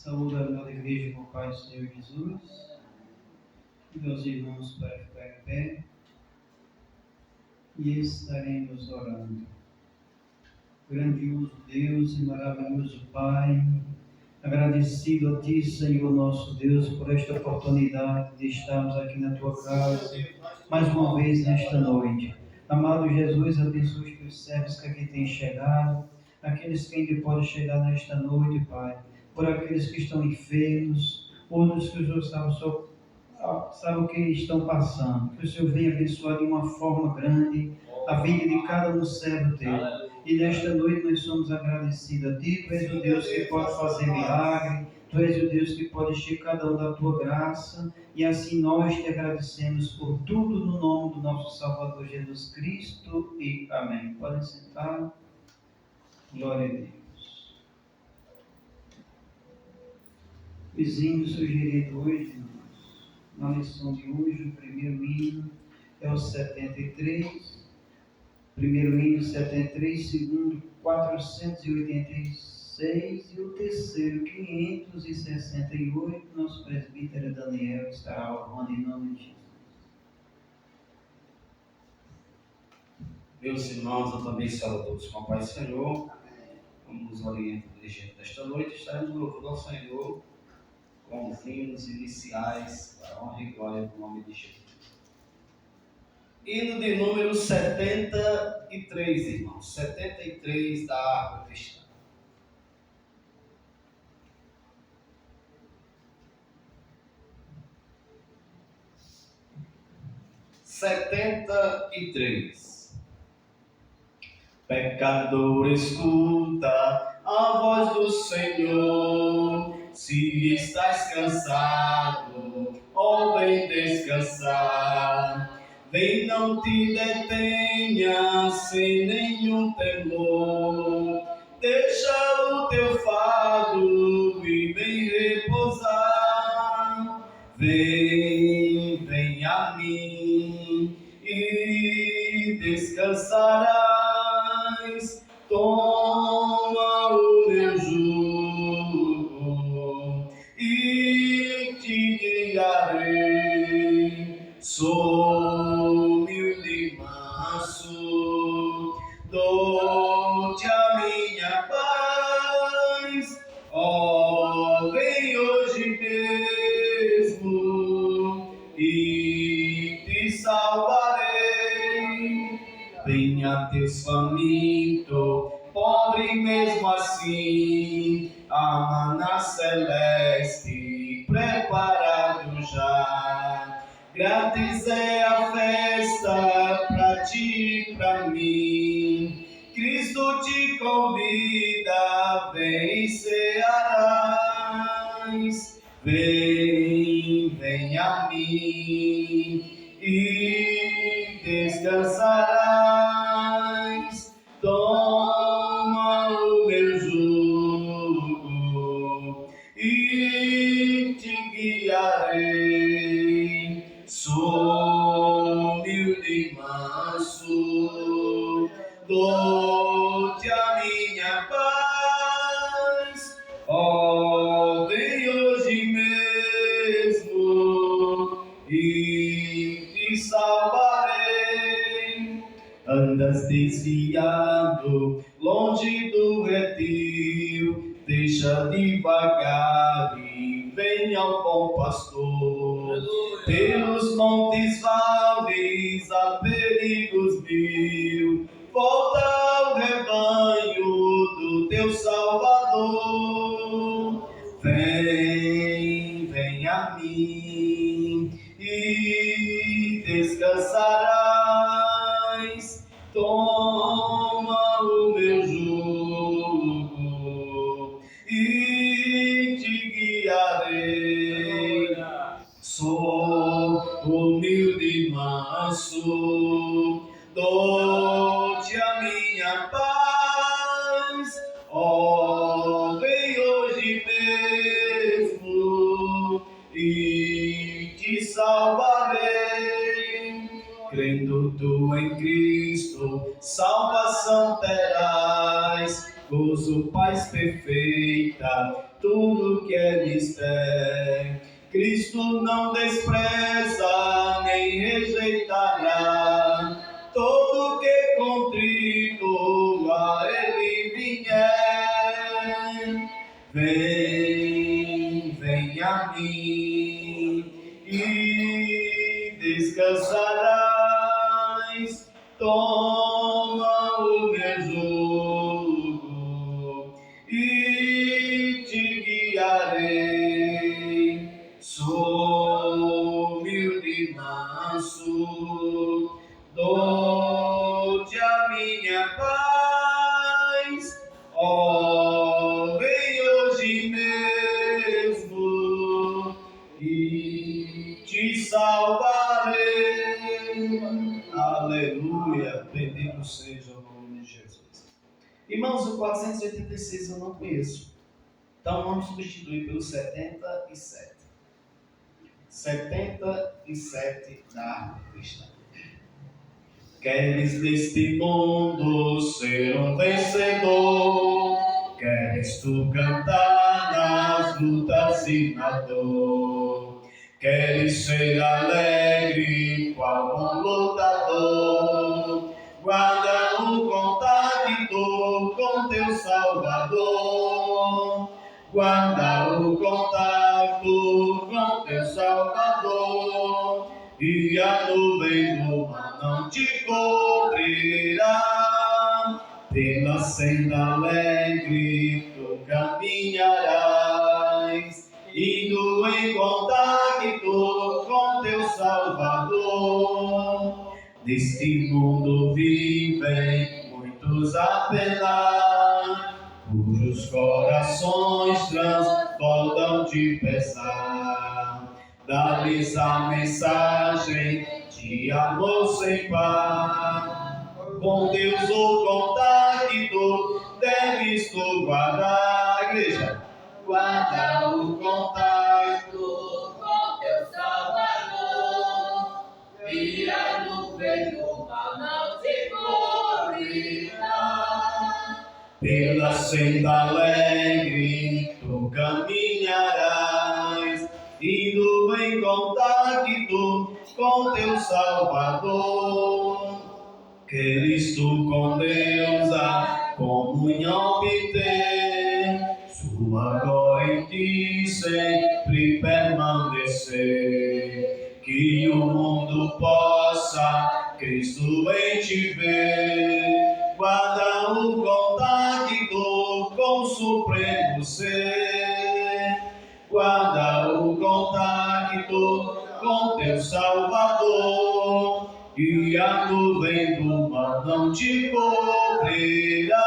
Saúde a amada igreja com o Pai do Senhor Jesus. Meus irmãos, para ficar em pé e estaremos orando. Grandioso Deus e maravilhoso Pai, agradecido a Ti, Senhor nosso Deus, por esta oportunidade de estarmos aqui na Tua casa, mais uma vez nesta noite. Amado Jesus, abençoe os Teus servos que aqui têm chegado, aqueles que ainda podem chegar nesta noite, Pai, por aqueles que estão enfermos, outros que o Senhor sabe o que estão passando. Que o Senhor venha abençoar de uma forma grande a vida de cada um servo Teu. E nesta noite nós somos agradecidos a Ti. Tu és o Deus que pode fazer milagre. Tu és o Deus que pode encher cada um da Tua graça. E assim nós te agradecemos por tudo no nome do nosso Salvador Jesus Cristo. E amém. Podem sentar. Glória a Deus. Vizinho sugerido hoje, na lição de hoje, o primeiro hino é o 73. Primeiro hino 73, segundo 486 e o terceiro 568. Nosso presbítero Daniel estará orando em nome de Jesus. Meus irmãos, eu também saúdo todos com a paz do Senhor. Como nos orienta o dirigente desta noite, estaremos louvando ao Senhor com os hinos iniciais para a honra e glória do nome de Jesus. Hino de número 73, irmãos. 73 da Harpa Cristã. Pecador, escuta a voz do Senhor. Se estás cansado, ó, vem descansar. Vem, não te detenhas sem nenhum temor. Deixa o teu fardo e vem repousar. Vem, vem a mim e descansarás. Toma o meu jugo e te guiarei. Sou humilde e manso, dou-te a minha paz. Ó, vem hoje mesmo e te salvarei. Venha Deus faminto, pobre mesmo assim, a maná celeste preparado já. Grátis é a festa pra ti e pra mim. Cristo te convida, vem cearás. Vem, vem a mim e descansarás. Toma o meu jugo e te guiarei. Sou humilde e manso, dou-te a minha paz. Ó, vem hoje mesmo e te salvarei. Andas desviado, longe do redil, deixa devagar e vem ao bom pastor. Pelos montes, vales, há perigos mil, volta ao rebanho do teu Salvador. Vem, vem a mim e descansarás. Toma o meu jugo e te guiarei. Sou humilde e manso, dou-te a minha paz. Ó, vem hoje mesmo e te salvarei. Crendo tu em Cristo, salvação terás, gozo, paz perfeita, tudo que queres ter. Cristo não despreza nem rejeitará todo que contrito a Ele vier. Vem, vem a mim e descansarás. Toma o meu jugo e te guiarei. Sou humilde e manso, dou-te a minha paz. Ó, vem hoje mesmo e te salvarei. Aleluia, bendito seja o nome de Jesus. Irmãos, o 486 eu não conheço, então vamos substituir pelo 77. 77 da arte cristã. Queres neste mundo ser um vencedor? Queres tu cantar nas lutas e na dor? Queres ser alegre qual um lutador? Guarda um contato com teu Salvador. Guarda o contato com teu Salvador, e a nuvem do mar não te cobrirá. Pela senda alegre tu caminharás, indo em contato com teu Salvador. Neste mundo vivem muitos a penar, cujos corações transbordam de pesar. Dá-lhes a mensagem de amor sem par. Com Deus o contato deves tu guardar. Igreja, guarda o contato com teu Salvador, e a nuvem do mal não te cobrirá. Pela senda alegre tu caminharás, indo em contato com teu Salvador. Queres tu com Deus a comunhão obter, sua glória em ti sempre permanecer. Que o mundo possa Cristo em ti ver. Guarda o contato com o supremo ser. Guarda o contato com teu Salvador, e a nuvem do mar não te cobrirá.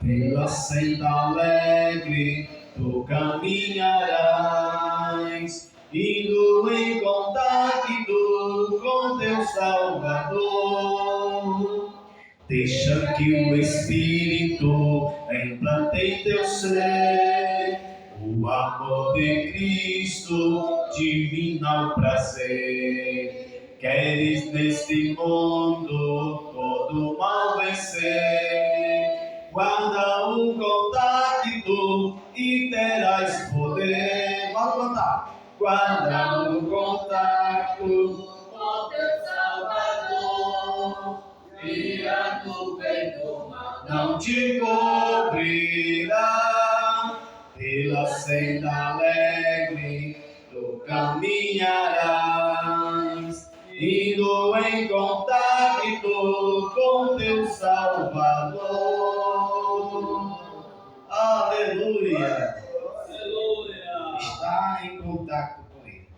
Pela senda alegre tu caminharás, indo em contato com teu Salvador. Deixa que o Espírito implante em teu ser o amor de Cristo, divino prazer. Queres neste mundo todo mal vencer? Guarda o contato e terás poder. Vamos cantar. Guarda o contato Com teu Salvador, e a nuvem do mal não te cobrirá. Pela senda alegre tu caminharás, indo em contato com teu Salvador. Aleluia! Aleluia! Está em contato com Ele.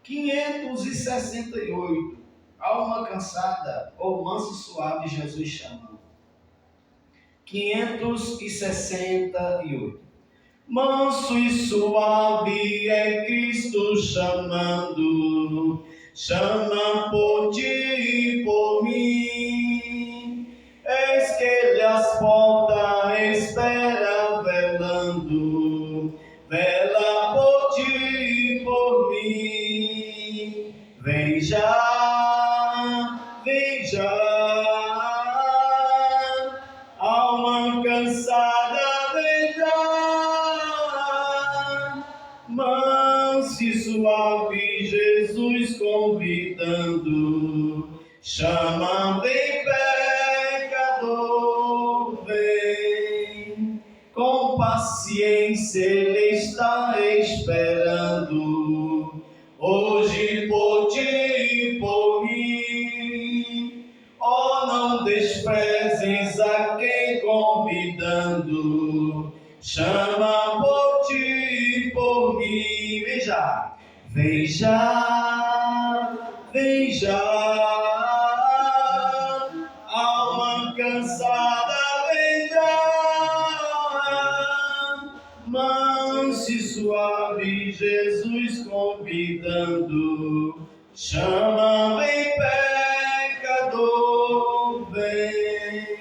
568. Alma cansada, ou manso e suave, Jesus chamando. 568. Manso e suave é Cristo chamando, chama por ti e por mim. Eis que Ele as portas espera velando, vela por ti e por mim. Vem já, vem já, alma cansada, vem já. manso e suave, Jesus convidando, chama, vem pecador, vem, com paciência Ele está esperando, hoje por ti e por mim. Oh, não desprezes a quem convidando, chama por ti e por mim. Vem já, vem já, alma cansada, vem já, manso e suave, Jesus convidando, chama, vem pecador, vem.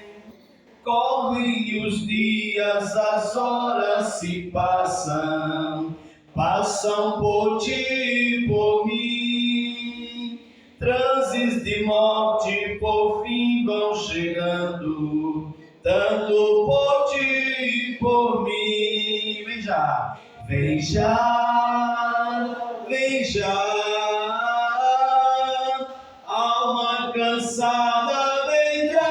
Correm os dias, as horas se passam, passam por ti e por mim. Transes de morte por fim vão chegando, tanto por ti e por mim. Vem já, vem já, alma cansada, vem já,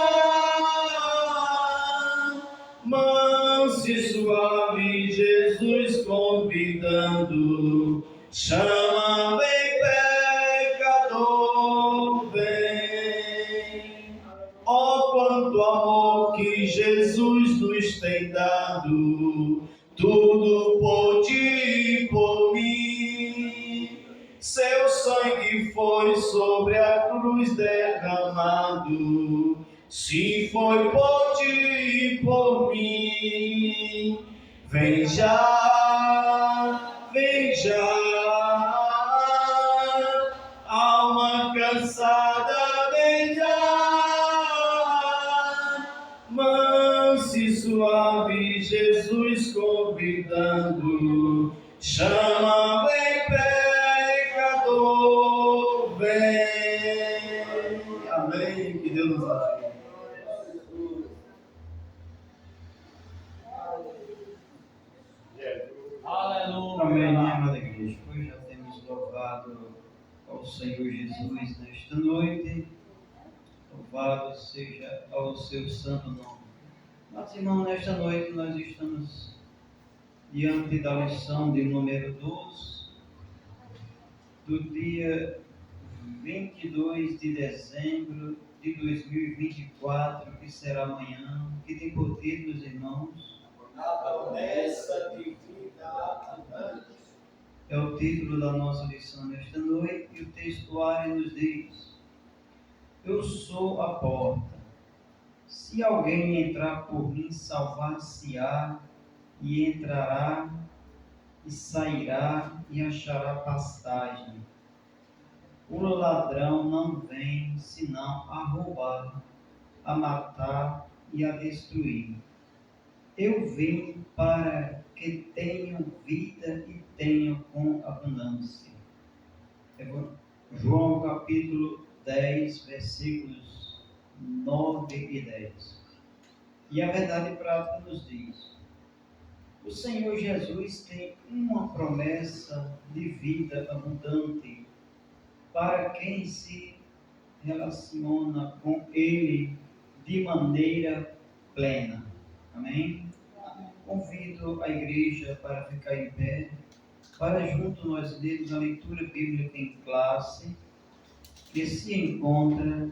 manso e suave, Jesus convidando, chama, vem pecador, vem. Ó, quanto amor que Jesus nos tem dado, tudo por ti e por mim. Seu sangue foi sobre a cruz derramado, se foi por ti e por mim. Vem já, alma cansada, vem já, manso e suave, Jesus convidando, chama, vem pecador, vem. Amém. Que Deus nos ajude. Aleluia. Amém, minha amada igreja. Hoje já temos louvado ao Senhor Jesus nesta noite. Louvado seja ao seu santo nome. Mas, irmão, nesta noite nós estamos diante da lição de número 12 do dia 22 de dezembro de 2024, que será amanhã, que tem por título, irmãos, A promessa de vida abundante. é o título da nossa lição nesta noite, e o textuário nos diz: eu sou a porta. Se alguém entrar por mim, salvar-se-á, e entrará, e sairá, e achará pastagem. O ladrão não vem, senão a roubar, a matar e a destruir. Eu vim para que tenham vida e tenham com abundância. João capítulo 10, versículos 9 e 10. E a verdade prática nos diz: o Senhor Jesus tem uma promessa de vida abundante para quem se relaciona com Ele de maneira plena. Amém? Convido a igreja para ficar em pé, para junto nós lermos a leitura bíblica em classe, que se encontra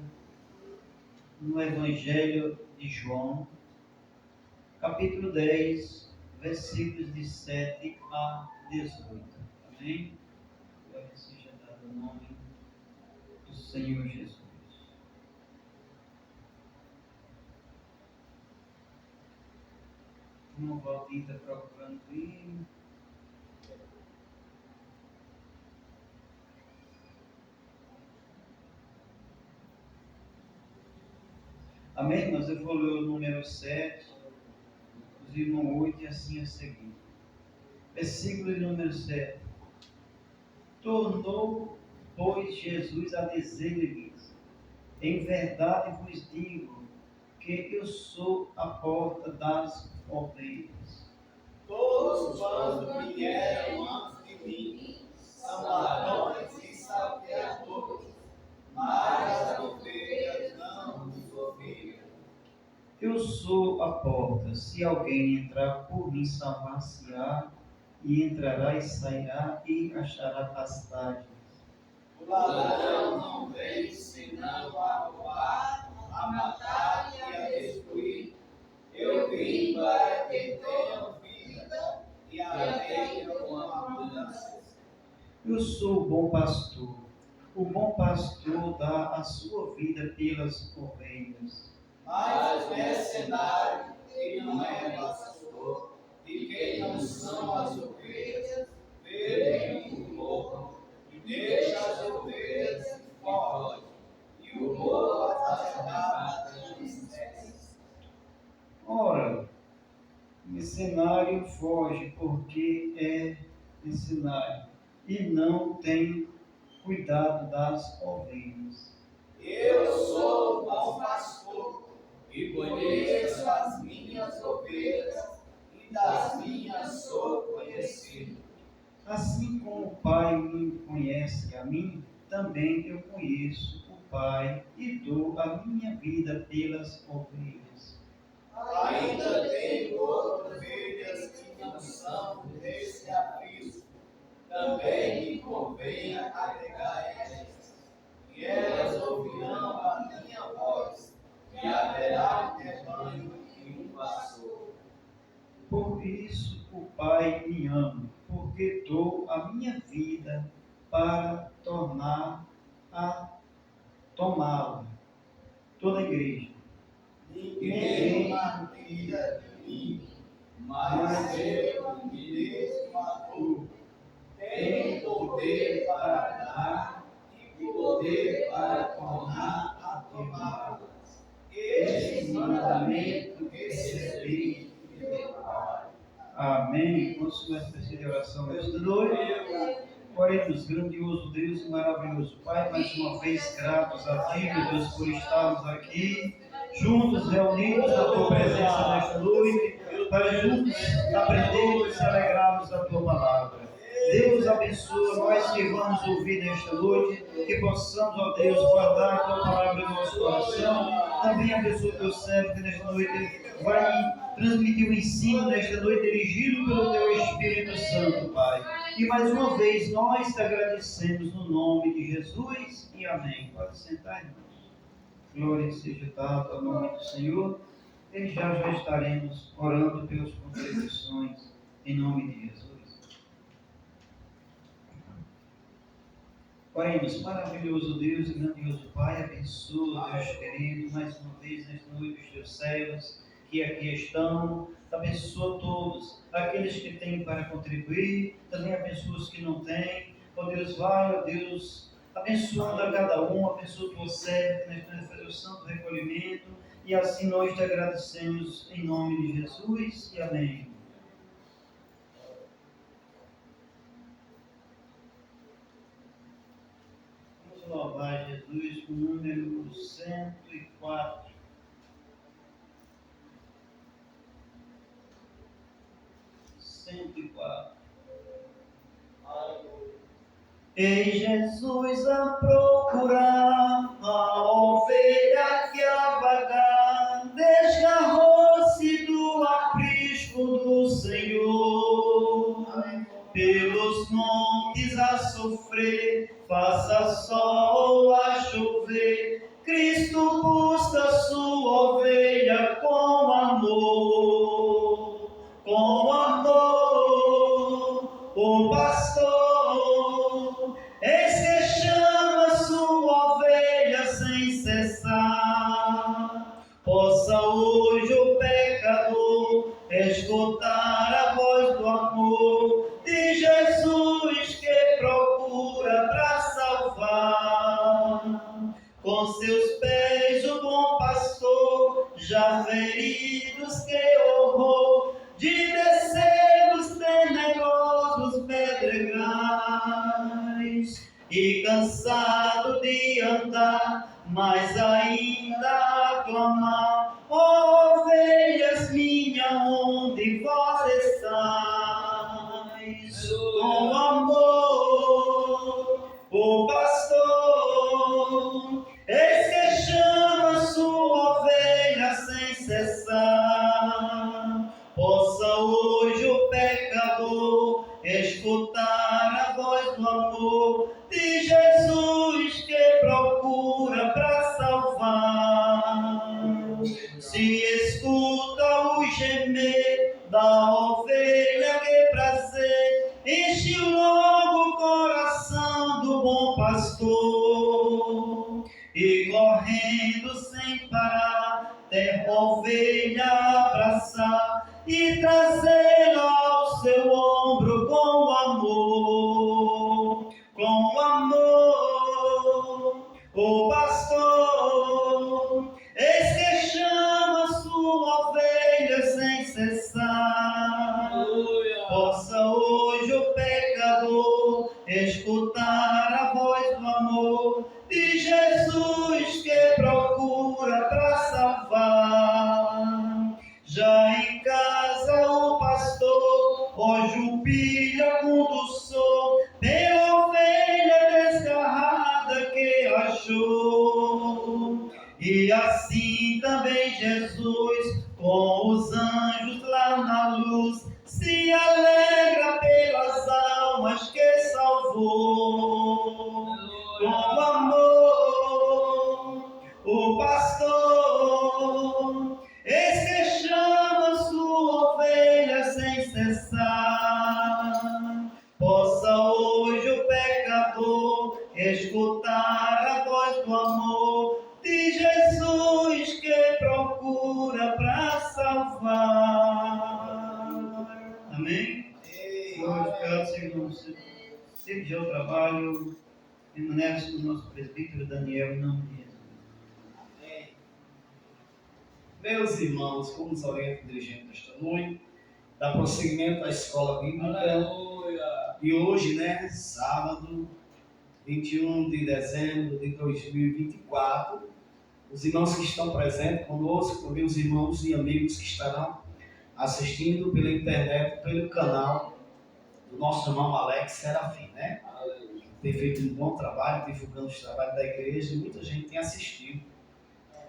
no Evangelho de João, capítulo 10, versículos de 7 a 18. Amém? Glória seja dado o nome do Senhor Jesus. Uma voltinha procurando ir. Amém? Mas eu vou ler o número 7, os irmãos 8 e assim a seguir. Versículo número 7. Tornou, pois, Jesus a dizer-lhes: em verdade vos digo que eu sou a porta das ovelhas. Todos quantos vieram antes de porta. Se alguém entrar por mim, salvar-se-á, e entrará e sairá e achará pastagem. O ladrão não vem senão a roubar, a matar e a destruir. Eu vim para que tenham vida e a tenham com abundância. Eu sou o bom pastor. O bom pastor dá a sua vida pelas ovelhas. Mas o mercenário, que não é pastor, e quem não são as ovelhas, vê o lobo, e deixa as ovelhas e foge, e o lobo as arrebata e dispersa. Ora, mercenário foge porque é mercenário e não tem cuidado das ovelhas. Eu sou o bom pastor, e conheço as minhas ovelhas, e das minhas sou conhecido. Assim como o Pai me conhece a mim, também eu conheço o Pai e dou a minha vida pelas ovelhas. Ainda tenho outras ovelhas que não são desse aprisco. Também me convém agregar elas, e elas ouvirão a minha voz, e haverá um rebanho e um pastor. Por isso o Pai me ama, porque dou a minha vida para tomá-la. Toda a igreja. Ninguém toma vida de mim, mas eu mesmo a dou. Tenho poder para dar e poder para tornar a tomá-las. Este mandamento recebi de meu Pai. Amém. Vamos mais preciso de oração nesta noite. Oremos, grandioso Deus e maravilhoso Pai, mais uma vez gratos a Ti, meu Deus, por estarmos aqui, juntos, reunidos na Tua presença nesta noite, para juntos aprendermos e alegrarmos da Tua palavra. Deus abençoa nós que vamos ouvir nesta noite, que possamos, ó Deus, guardar a Tua palavra no nosso coração. Também abençoa o Teu servo que nesta noite vai transmitir o ensino nesta noite, dirigido pelo Teu Espírito Santo, Pai. E mais uma vez nós te agradecemos no nome de Jesus e amém. Pode sentar, irmãos. Glória seja dada ao nome do Senhor. E já estaremos orando pelas contribuições em nome de Jesus. Oremos, maravilhoso Deus e grandioso Pai, abençoa, Deus querido, mais uma vez nesta noite os teus servos que aqui estão, abençoa todos, aqueles que têm para contribuir, também abençoa os que não têm, ó Deus, vai, ó Deus, abençoando a cada um, abençoa o teu servo, nesta noite fazer o santo recolhimento, e assim nós te agradecemos em nome de Jesus e amém. Louvar Jesus com o número 104. Ei, Jesus a procurar a ovelha que a vagar desgarrou-se do aprisco do Senhor. Pelos montes a sofrer, faça sol a chover, Cristo busca sua ovelha com amor, o pastor, eis que chama sua ovelha sem cessar, possa hoje o pecador escutar a voz do amor de Jesus que procura para salvar. Com seus pés o bom pastor, já feridos que horror, de descer os tenebrosos pedregais, e cansado de andar, mas ainda clamar: ó ovelhas minha, onde vós estáis? Com amor, o pastor, eis que chama sua ovelha sem cessar. escutar a voz do amor de Jesus que procura para salvar. Se escuta o gemer da ovelha, que prazer, enche logo o coração do bom pastor. E correndo sem parar, ter ovelha abraçar e trazê-la ao seu ombro com amor. Com amor, o pastor, eis que chama sua ovelha sem cessar. Aleluia. Possa hoje o pecador escutar a voz do amor de Jesus que procura para salvar. Já em casa o pastor hoje o pilha condução pela ovelha desgarrada que achou. E assim também Jesus com os anjos lá na luz se alegra pelas almas que salvou. Com amor, o pastor, eis que chama sua ovelha sem cessar. Possa hoje o pecador escutar a voz do amor de Jesus que procura para salvar. Amém? Glorificado seja o Senhor. Sempre o trabalho. Permanece com o nosso presbítero Daniel, em nome de Jesus. Meus irmãos, como nos orienta o dirigente desta noite, dá prosseguimento à escola bíblica. Aleluia. E hoje, sábado, 21 de dezembro de 2024, os irmãos que estão presentes conosco, também os irmãos e amigos que estarão assistindo pela internet, pelo canal do nosso irmão Alex Serafim, tem feito um bom trabalho, divulgando os trabalhos da igreja, e muita gente tem assistido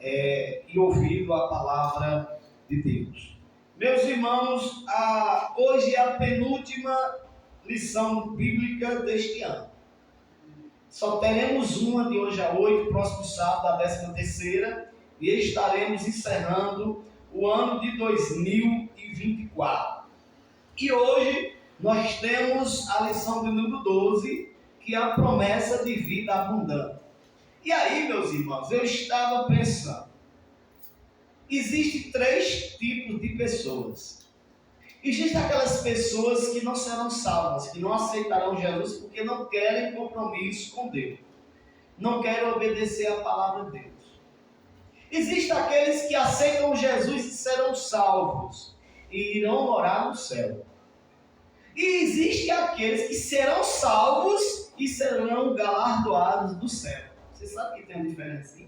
e ouvido a palavra de Deus. Meus irmãos, hoje é a penúltima lição bíblica deste ano. Só teremos uma de hoje a 8, próximo sábado, a 13ª, e estaremos encerrando o ano de 2024. E hoje nós temos a lição de número 12, que é a promessa de vida abundante. E aí, meus irmãos, eu estava pensando, existem 3 tipos de pessoas. Existem aquelas pessoas que não serão salvas, que não aceitarão Jesus porque não querem compromisso com Deus, não querem obedecer a palavra de Deus. Existem aqueles que aceitam Jesus e serão salvos e irão morar no céu. E existem aqueles que serão salvos e serão galardoados do céu. Você sabe que tem uma diferença?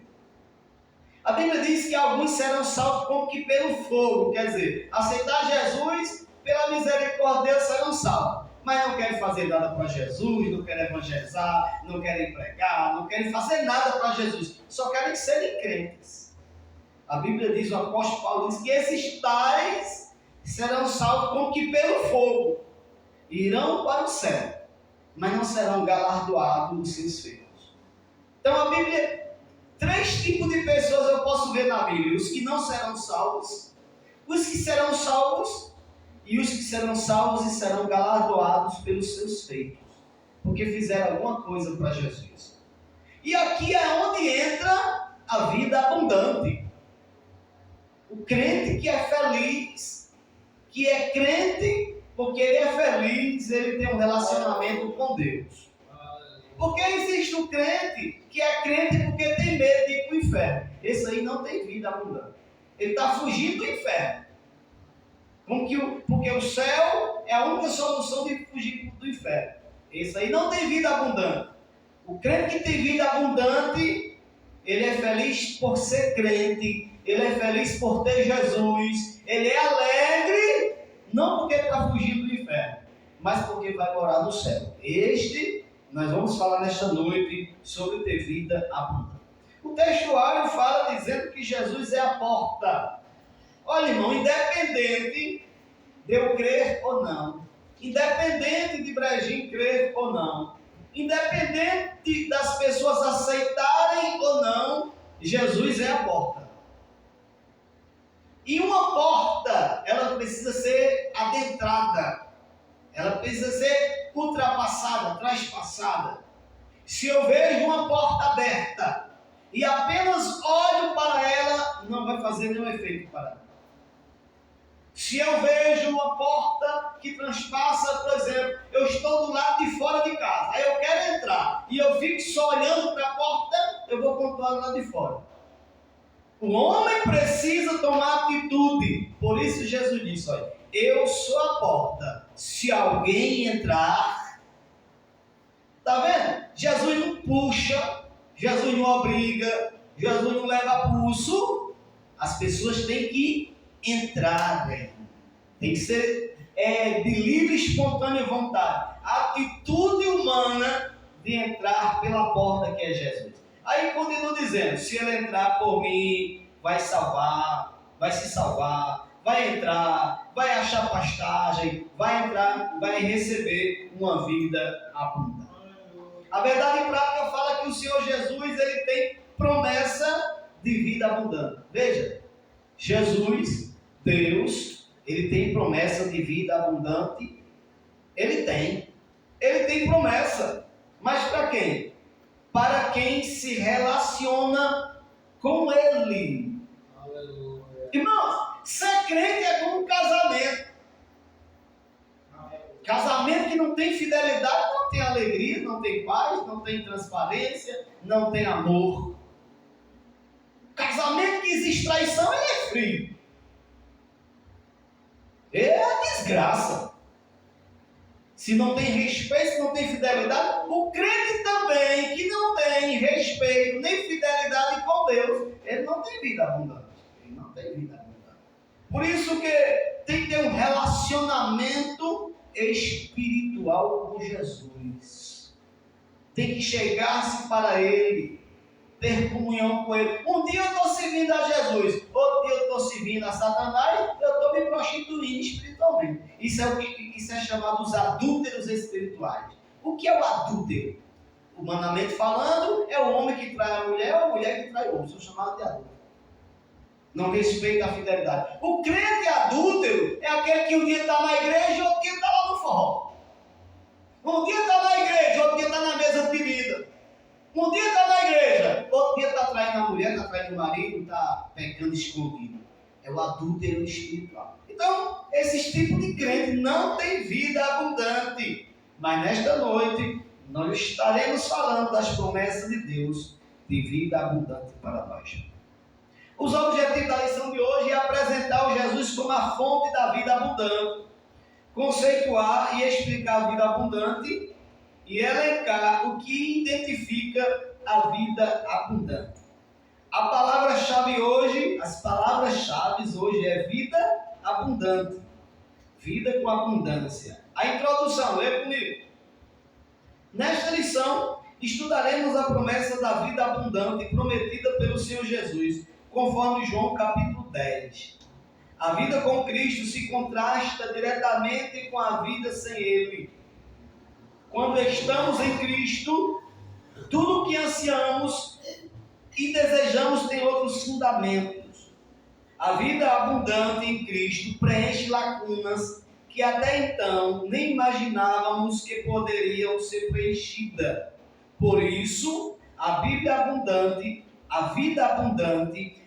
A Bíblia diz que alguns serão salvos como que pelo fogo, quer dizer, aceitar Jesus, pela misericórdia de Deus serão salvos. Mas não querem fazer nada para Jesus, não querem evangelizar, não querem pregar, não querem fazer nada para Jesus, só querem serem crentes. A Bíblia diz, o apóstolo Paulo diz que esses tais serão salvos como que pelo fogo, irão para o céu, mas não serão galardoados dos seus feitos. Então a Bíblia, 3 tipos de pessoas eu posso ver na Bíblia: os que não serão salvos, os que serão salvos e os que serão salvos e serão galardoados pelos seus feitos, porque fizeram alguma coisa para Jesus. E aqui é onde entra a vida abundante. O crente que é feliz, que é crente porque ele é feliz, ele tem um relacionamento com Deus. Porque existe um crente que é crente porque tem medo de ir para o inferno. Esse aí não tem vida abundante. Ele está fugindo do inferno. Porque o céu é a única solução de fugir do inferno. Esse aí não tem vida abundante. O crente que tem vida abundante, ele é feliz por ser crente, ele é feliz por ter Jesus, ele é alegre, não porque está fugindo do inferno, mas porque vai morar no céu. Nós vamos falar nesta noite sobre ter vida abundante. O textuário fala dizendo que Jesus é a porta. Olha, irmão, independente de eu crer ou não, independente de Brejinho crer ou não, independente das pessoas aceitarem ou não, Jesus é a porta. E uma porta, ela precisa ser adentrada, ela precisa ser ultrapassada, traspassada. Se eu vejo uma porta aberta e apenas olho para ela, não vai fazer nenhum efeito para mim. Se eu vejo uma porta que transpassa, por exemplo, eu estou do lado de fora de casa, aí eu quero entrar e eu fico só olhando para a porta, eu vou controlar do lado de fora. O homem precisa tomar atitude. Por isso Jesus disse, olha, eu sou a porta. Se alguém entrar, tá vendo? Jesus não puxa, Jesus não obriga, Jesus não leva pulso. As pessoas têm que entrar, né? Tem que ser de livre e espontânea vontade. A atitude humana de entrar pela porta que é Jesus. Aí continua dizendo, se ele entrar por mim, vai salvar, vai se salvar, vai entrar, vai achar pastagem, vai entrar, vai receber uma vida abundante. A verdade prática fala que o Senhor Jesus, ele tem promessa de vida abundante. Veja, Jesus, Deus, ele tem promessa de vida abundante. Ele tem promessa. Mas para quem? Para quem se relaciona com Ele. Aleluia. Irmãos, ser crente é como um casamento. Casamento que não tem fidelidade, não tem alegria, não tem paz, não tem transparência, não tem amor. Casamento que existe traição, ele é frio. É desgraça. Se não tem respeito, se não tem fidelidade, o crente também, que não tem respeito nem fidelidade com Deus, ele não tem vida abundante. Ele não tem vida abundante. Por isso que tem que ter um relacionamento espiritual com Jesus. Tem que chegar-se para Ele, ter comunhão com Ele. Um dia eu estou servindo a Jesus, outro dia eu estou servindo a Satanás, eu estou me prostituindo espiritualmente. Isso é chamado os adúlteros espirituais. O que é o adúltero? Humanamente falando, é o homem que trai a mulher ou a mulher que trai o homem. São chamados de adúltero. Não respeita a fidelidade. O crente adúltero é aquele que um dia está na igreja e outro dia está lá no forró. Um dia está na igreja, outro dia está na mesa de bebida. Um dia está na igreja, outro dia está traindo a mulher, está traindo o marido, está pecando escondido. É o adúltero espiritual. Então, esses tipos de crente não têm vida abundante. Mas nesta noite, nós estaremos falando das promessas de Deus de vida abundante para nós. Os objetivos da lição de hoje é apresentar o Jesus como a fonte da vida abundante, conceituar e explicar a vida abundante e elencar o que identifica a vida abundante. A palavra-chave hoje, as palavras-chave hoje é vida abundante. Vida com abundância. A introdução, lê comigo. Nesta lição, estudaremos a promessa da vida abundante prometida pelo Senhor Jesus, conforme João capítulo 10. A vida com Cristo se contrasta diretamente com a vida sem Ele. Quando estamos em Cristo, tudo o que ansiamos e desejamos tem outros fundamentos. A vida abundante em Cristo preenche lacunas que até então nem imaginávamos que poderiam ser preenchidas. Por isso, a vida abundante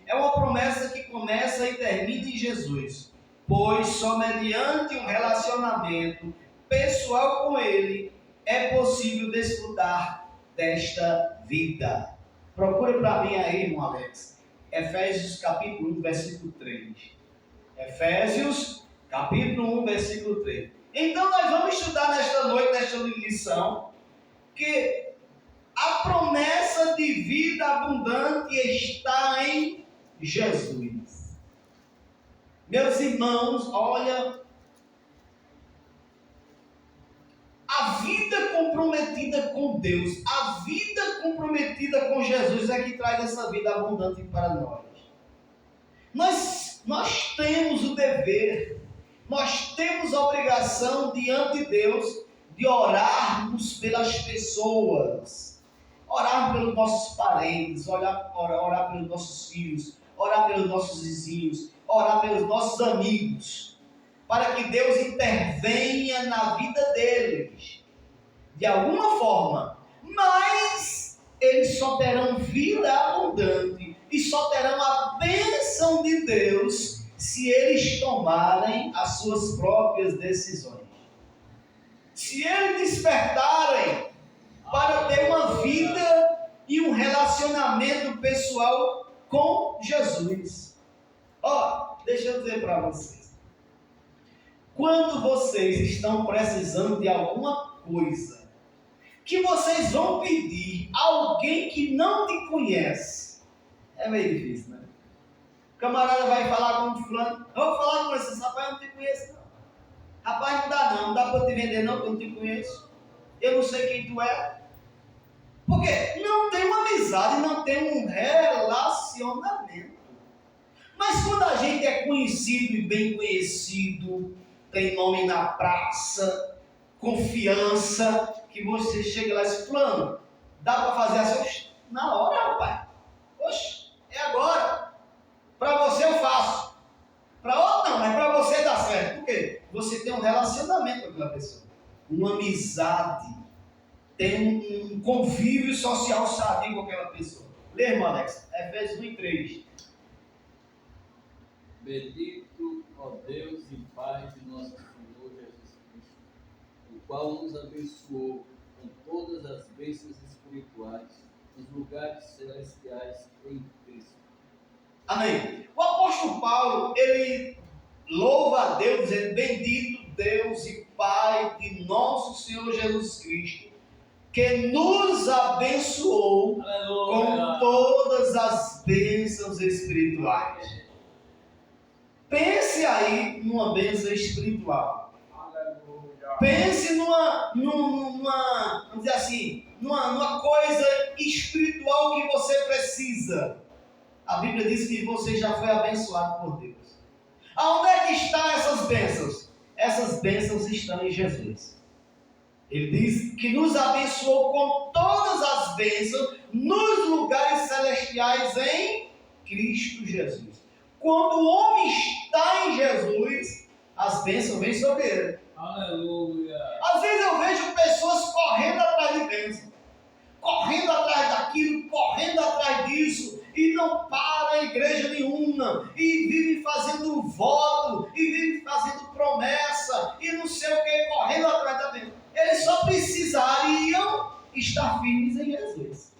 é uma promessa que começa e termina em Jesus, pois só mediante um relacionamento pessoal com Ele é possível desfrutar desta vida. Procure para mim aí, irmão Alex, Efésios capítulo 1, versículo 3. Efésios capítulo 1, versículo 3. Então nós vamos estudar nesta noite, nesta lição, que a promessa de vida abundante está em Jesus. Meus irmãos, olha, a vida comprometida com Deus, a vida comprometida com Jesus é que traz essa vida abundante para nós. Nós temos o dever nós temos a obrigação diante de Deus de orarmos pelas pessoas, orar pelos nossos parentes, orar pelos nossos filhos, orar pelos nossos vizinhos, orar pelos nossos amigos, para que Deus intervenha na vida deles, de alguma forma, mas eles só terão vida abundante e só terão a bênção de Deus se eles tomarem as suas próprias decisões. Se eles despertarem para ter uma vida e um relacionamento pessoal com Jesus. Deixa eu dizer para vocês. Quando vocês estão precisando de alguma coisa, que vocês vão pedir a alguém que não te conhece, é meio difícil, né? O camarada vai falar com o fulano, eu vou falar com esse rapaz, eu não te conheço não. Rapaz, não dá para eu te vender não, porque eu não te conheço. Eu não sei quem tu é. Porque não tem uma amizade, não tem um relacionamento. Mas quando a gente é conhecido e bem conhecido, tem nome na praça, confiança, que você chega lá e diz, fulano, dá para fazer assim? Na hora, rapaz. Oxe, é agora. Para você eu faço. Para outro não, mas para você dá certo. Por quê? Você tem um relacionamento com aquela pessoa. Uma amizade. Tem um convívio social sadio com aquela pessoa. Lê, irmão Alex. Efésios 1:3. Bendito, ó Deus e Pai de nosso Senhor Jesus Cristo, o qual nos abençoou com todas as bênçãos espirituais nos lugares celestiais em Cristo. Amém. O apóstolo Paulo, ele louva a Deus, dizendo, bendito Deus e Pai de nosso Senhor Jesus Cristo, que nos abençoou com todas as bênçãos espirituais. Pense aí numa bênção espiritual. Pense vamos dizer assim, numa coisa espiritual que você precisa. A Bíblia diz que você já foi abençoado por Deus. Aonde é que estão essas bênçãos? Essas bênçãos estão em Jesus. Ele diz que nos abençoou com todas as bênçãos nos lugares celestiais em Cristo Jesus. Quando o homem está em Jesus, as bênçãos vêm sobre ele. Aleluia! Às vezes eu vejo pessoas correndo atrás de bênçãos, correndo atrás daquilo, correndo atrás disso, e não para igreja nenhuma, e vive fazendo voto, e vive fazendo promessa, e não sei o que, correndo atrás da bênção. Eles só precisariam estar firmes em Jesus.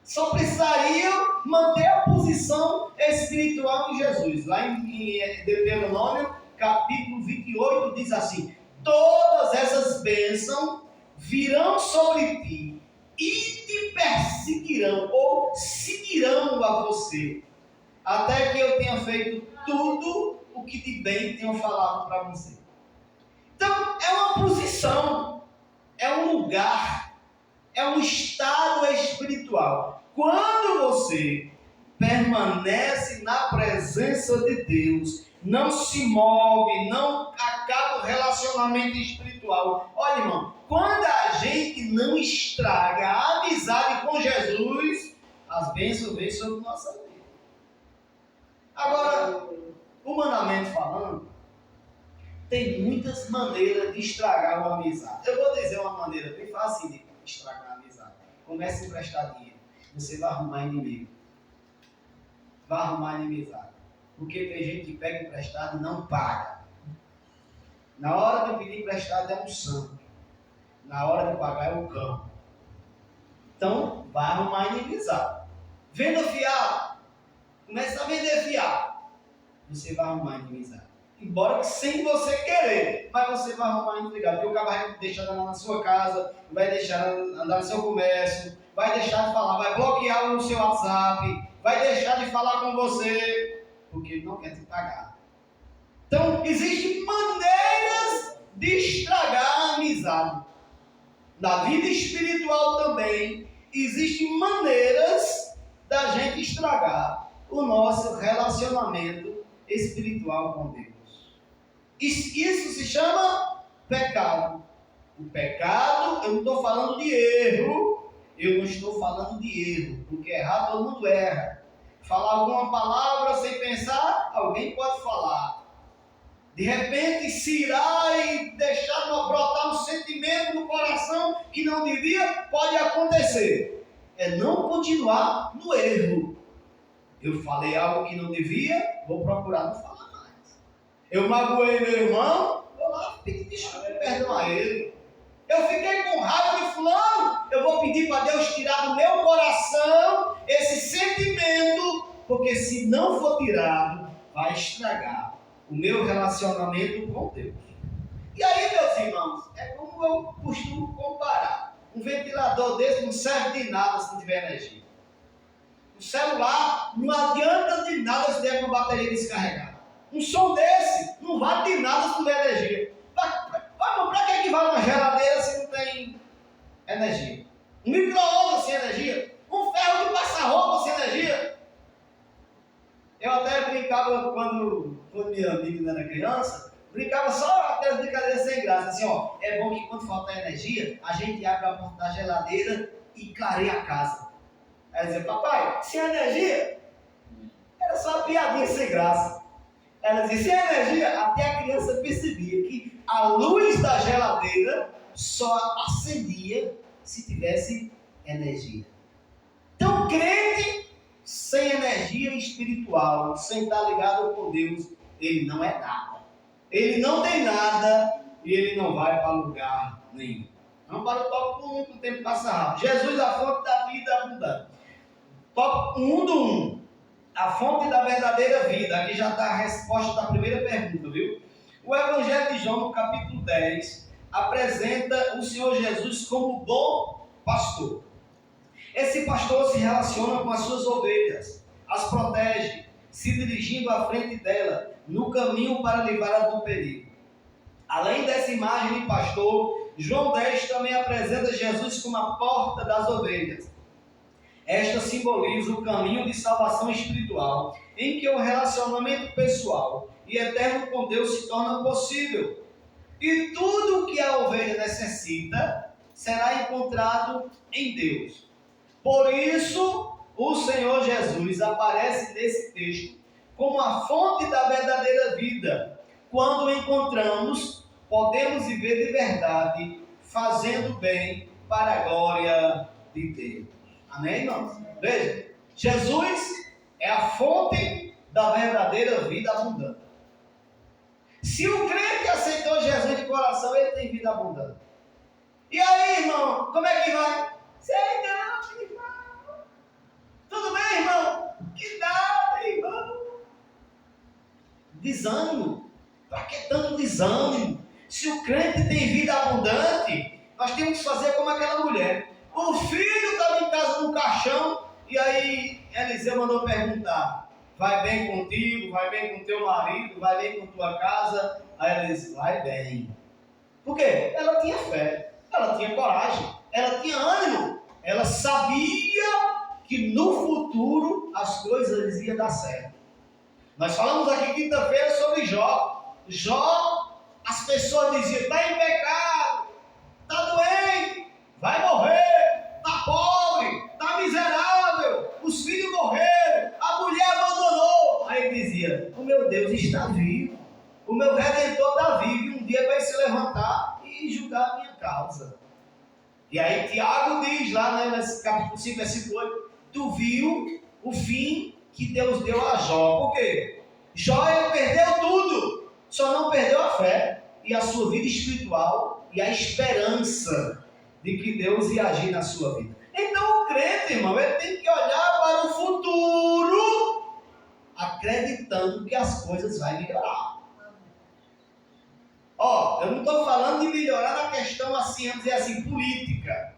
Só precisariam manter a posição espiritual em Jesus. Lá em Deuteronômio, capítulo 28, diz assim: todas essas bênçãos virão sobre ti e te perseguirão ou seguirão a você, até que eu tenha feito tudo o que de bem tenho falado para você. Então, é uma posição, é um lugar, é um estado espiritual. Quando você permanece na presença de Deus, não se move, não acaba o relacionamento espiritual. Olha, irmão, quando a gente não estraga a amizade com Jesus, as bênçãos vêm sobre nossa vida. Agora, humanamente falando, tem muitas maneiras de estragar uma amizade. Eu vou dizer uma maneira bem fácil de estragar a amizade. Comece a emprestar dinheiro. Você vai arrumar inimigo. Vai arrumar inimizade. Porque tem gente que pega emprestado e não paga. Na hora de pedir emprestado é um santo. Na hora de pagar é um cão. Então, vai arrumar inimizade. Venda fiado. Começa a vender fiado. Você vai arrumar inimizade. Embora que sem você querer, mas você vai arrumar inimizade. Porque o cara vai deixar de andar na sua casa, vai deixar de andar no seu comércio, vai deixar de falar, vai bloquear o seu WhatsApp, vai deixar de falar com você, porque ele não quer te pagar. Então, existem maneiras de estragar a amizade. Na vida espiritual também, existem maneiras da gente estragar o nosso relacionamento espiritual com Deus. Isso se chama pecado. O pecado, eu não estou falando de erro, porque errar todo mundo erra. Falar alguma palavra sem pensar, alguém pode falar. De repente se irar e deixar brotar um sentimento no coração que não devia, pode acontecer. É não continuar no erro. Eu falei algo que não devia, vou procurar não falar mais. Eu magoei meu irmão, vou lá pedir desculpa e perdão a ele. Eu fiquei com raiva de fulano, eu vou pedir para Deus tirar do meu coração esse sentimento, porque se não for tirado, vai estragar o meu relacionamento com Deus. E aí, meus irmãos, é como eu costumo comparar. Um ventilador desse não serve de nada se não tiver energia. O celular não adianta de nada se tiver com a bateria descarregada. Um som desse não vale de nada se não tiver energia. Para que vale uma geladeira se não tem energia? Um micro-ondas sem energia? Um ferro de passar roupa sem energia? Eu até brincava quando minha amiga era criança, brincava só aquelas brincadeiras sem graça, assim, ó, é bom que quando faltar energia, a gente abre a porta da geladeira e clareia a casa. Aí ela dizia, papai, sem energia? Era só uma piadinha sem graça. Ela dizia, sem energia, até a criança percebia que a luz da geladeira só acendia se tivesse energia. Então, crente sem energia espiritual, sem estar ligado com Deus, ele não é nada. Ele não tem nada e ele não vai para lugar nenhum. Vamos para o tópico 1, que o tempo passa rápido. Jesus, a fonte da vida abundante. Tópico 1 do 1. A fonte da verdadeira vida. Aqui já está a resposta da primeira pergunta, viu? O Evangelho de João, no capítulo 10, apresenta o Senhor Jesus como bom pastor. Esse pastor se relaciona com as suas ovelhas, as protege, se dirigindo à frente dela, no caminho para livrá-la do perigo. Além dessa imagem de pastor, João 10 também apresenta Jesus como a porta das ovelhas. Esta simboliza o caminho de salvação espiritual, em que o relacionamento pessoal e eterno com Deus se torna possível. E tudo o que a ovelha necessita será encontrado em Deus. Por isso, o Senhor Jesus aparece nesse texto como a fonte da verdadeira vida. Quando o encontramos, podemos viver de verdade, fazendo bem para a glória de Deus. Amém, irmãos? Veja, Jesus é a fonte da verdadeira vida abundante. Se o crente aceitou Jesus de coração, ele tem vida abundante. E aí, irmão, como é que vai? Sei não, irmão. Tudo bem, irmão? Que nada, irmão. Desânimo. Para que tanto desânimo? Se o crente tem vida abundante, nós temos que fazer como aquela mulher. O filho estava em casa no caixão, e aí Eliseu mandou perguntar: vai bem contigo, vai bem com teu marido, vai bem com tua casa? Aí ela disse: vai bem. Por quê? Ela tinha fé, ela tinha coragem, ela tinha ânimo, ela sabia que no futuro as coisas iam dar certo. Nós falamos aqui quinta-feira sobre Jó. Jó, as pessoas diziam: está em pecado, está doente, vai morrer, está pobre, está miserável, os filhos morreram, a mulher abandonou. Aí ele dizia: o meu Deus está vivo, o meu Redentor está vivo, e um dia vai se levantar e julgar a minha causa. E aí Tiago diz lá, né, nesse capítulo 5, versículo 8, tu viu o fim que Deus deu a Jó. Por quê? Jó, ele perdeu tudo, só não perdeu a fé e a sua vida espiritual e a esperança de que Deus ia agir na sua vida. Então o crente, irmão, ele tem que olhar para o futuro acreditando que as coisas vão melhorar. Ó, eu não estou falando de melhorar na questão assim, vamos dizer assim, política.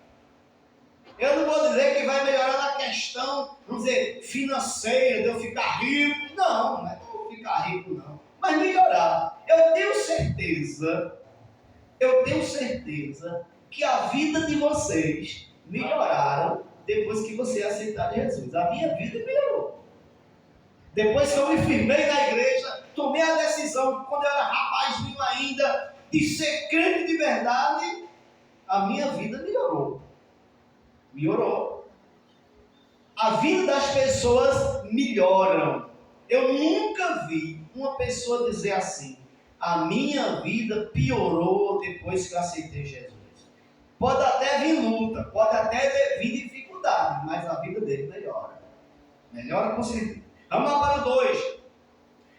Eu não vou dizer que vai melhorar na questão, vamos dizer, financeira, de eu ficar rico. Não, não é de eu ficar rico, não. Mas melhorar. Eu tenho certeza que a vida de vocês melhoraram depois que você aceitar Jesus. A minha vida melhorou. Depois que eu me firmei na igreja, tomei a decisão, quando eu era rapazinho ainda, de ser crente de verdade, a minha vida melhorou. Melhorou. A vida das pessoas melhoram. Eu nunca vi uma pessoa dizer assim: a minha vida piorou depois que eu aceitei Jesus. Pode até vir luta, pode até vir dificuldade, mas a vida dele melhora. Melhora com certeza. Vamos lá para o 2.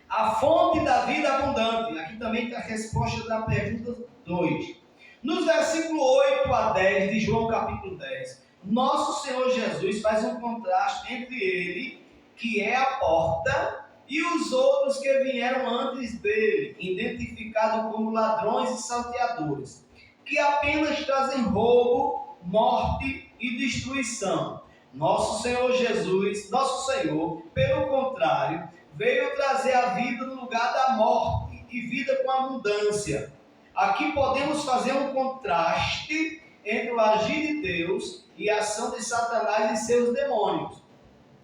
A fonte da vida abundante. Aqui também está a resposta da pergunta 2. Nos versículos 8 a 10 de João capítulo 10, nosso Senhor Jesus faz um contraste entre ele, que é a porta, e os outros que vieram antes dele, identificados como ladrões e salteadores, que apenas trazem roubo, morte e destruição. Nosso Senhor Jesus, nosso Senhor, pelo contrário, veio trazer a vida no lugar da morte e vida com abundância. Aqui podemos fazer um contraste entre o agir de Deus e a ação de Satanás e seus demônios.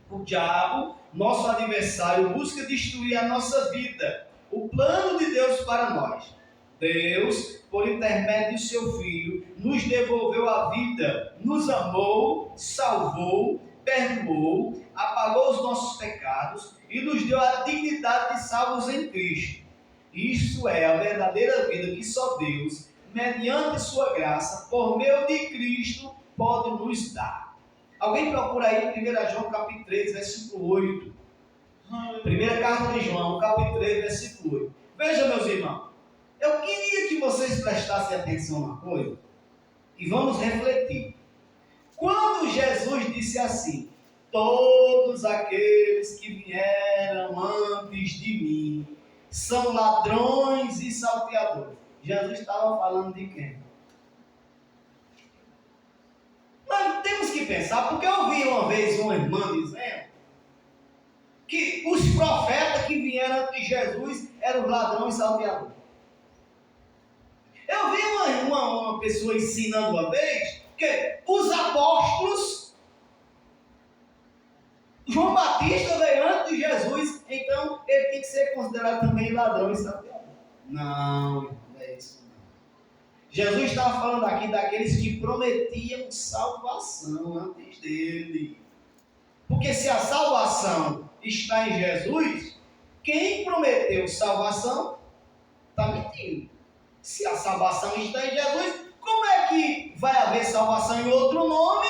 O diabo, nosso adversário, busca destruir a nossa vida, o plano de Deus para nós. Deus, por intermédio de seu Filho, nos devolveu a vida, nos amou, salvou, perdoou, apagou os nossos pecados e nos deu a dignidade de salvos em Cristo. Isso é a verdadeira vida que só Deus, mediante sua graça, por meio de Cristo, pode nos dar. Alguém procura aí 1 João capítulo 3, versículo 8. Primeira carta de João, capítulo 3, versículo 8. Veja, meus irmãos, eu queria que vocês prestassem atenção na coisa e vamos refletir. Quando Jesus disse assim: todos aqueles que vieram antes de mim são ladrões e salteadores, Jesus estava falando de quem? Nós temos que pensar, porque eu ouvi uma vez uma irmã dizendo que os profetas que vieram antes de Jesus eram ladrões e salteadores. Eu vi uma pessoa ensinando uma vez que os apóstolos, João Batista veio antes de Jesus, então ele tem que ser considerado também ladrão e salteador. Não, não é isso não. Jesus estava falando aqui daqueles que prometiam salvação antes dele. Porque se a salvação está em Jesus, quem prometeu salvação está mentindo. Se a salvação está em Jesus, como é que vai haver salvação em outro nome,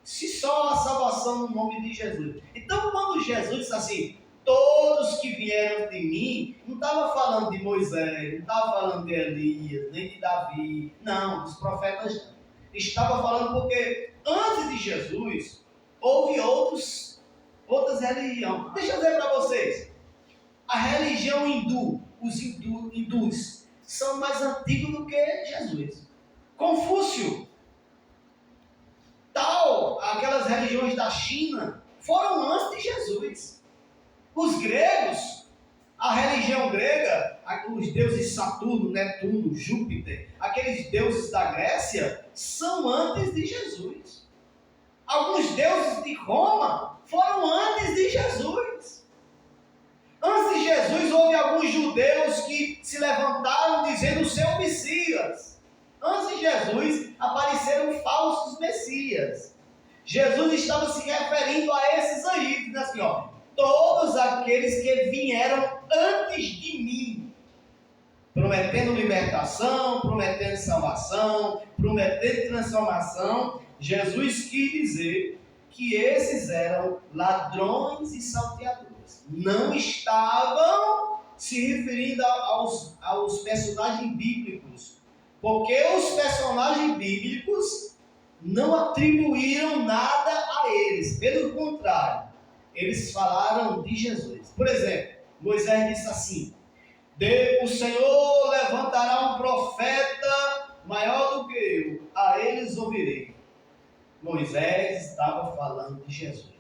se só a salvação no nome de Jesus? Então, quando Jesus disse assim, todos que vieram de mim, não estava falando de Moisés, não estava falando de Elias, nem de Davi, não, dos profetas não. Estava falando porque antes de Jesus, houve outras religiões. Deixa eu dizer para vocês, a religião hindu, os hindus, são mais antigos do que Jesus. Confúcio, aquelas religiões da China, foram antes de Jesus. Os gregos, a religião grega, os deuses Saturno, Netuno, Júpiter, aqueles deuses da Grécia, são antes de Jesus. Alguns deuses de Roma foram antes de Jesus. Antes de Jesus, houve alguns judeus que se levantaram dizendo ser o Messias. Antes de Jesus, apareceram falsos Messias. Jesus estava se referindo a esses aí, dizendo assim, todos aqueles que vieram antes de mim, prometendo libertação, prometendo salvação, prometendo transformação. Jesus quis dizer que esses eram ladrões e salteadores. Não estavam se referindo aos personagens bíblicos, porque os personagens bíblicos não atribuíram nada a eles, pelo contrário, eles falaram de Jesus. Por exemplo, Moisés disse assim, o Senhor levantará um profeta maior do que eu, a eles ouvirei. Moisés estava falando de Jesus.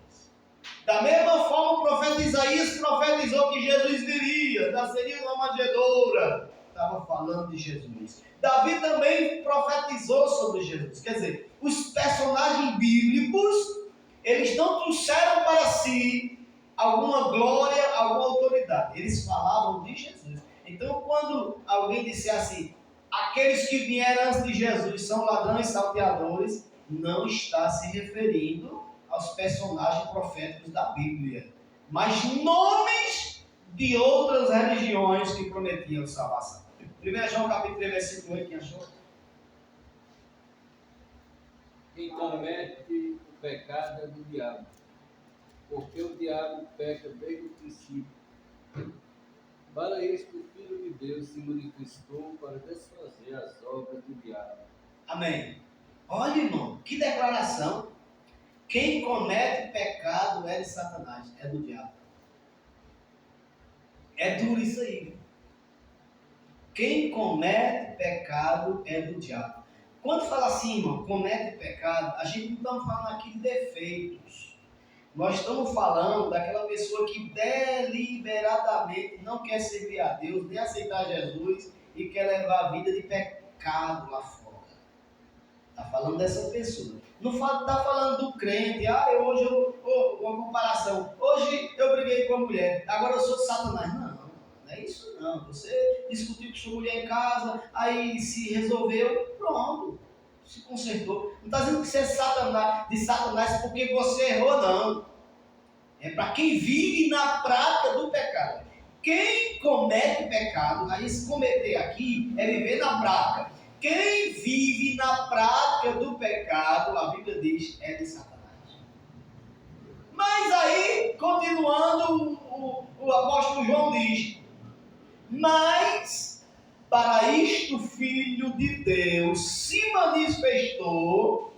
Da mesma forma, o profeta Isaías profetizou que Jesus viria, nasceria uma manjedoura. Estava falando de Jesus. Davi também profetizou sobre Jesus. Quer dizer, os personagens bíblicos, eles não trouxeram para si alguma glória, alguma autoridade. Eles falavam de Jesus. Então, quando alguém disse assim, aqueles que vieram antes de Jesus são ladrões e salteadores, não está se referindo aos personagens proféticos da Bíblia, mas nomes de outras religiões que prometiam salvação. 1 João capítulo 3, versículo 8, quem achou? Quem comete o pecado é do diabo, porque o diabo peca desde o princípio. Para isto, o Filho de Deus se manifestou para desfazer as obras do diabo. Amém. Olha, irmão, que declaração. Quem comete pecado é de Satanás, é do diabo. É duro isso aí. Quem comete pecado é do diabo. Quando fala assim, irmão, comete pecado, a gente não está falando aqui de defeitos. Nós estamos falando daquela pessoa que deliberadamente não quer servir a Deus, nem aceitar Jesus e quer levar a vida de pecado lá fora. Está falando dessa pessoa. Não está falando do crente. Uma comparação. Hoje eu briguei com a mulher, agora eu sou de Satanás. Não é isso não. Você discutiu com sua mulher em casa, aí se resolveu, pronto. Se consertou. Não está dizendo que você é de Satanás porque você errou, não. É para quem vive na prática do pecado. Quem comete pecado, aí se cometer aqui, é viver na prática. Quem vive na prática do pecado, a Bíblia diz, é de Satanás. Mas aí, continuando, o apóstolo João diz, mas para isto o Filho de Deus se manifestou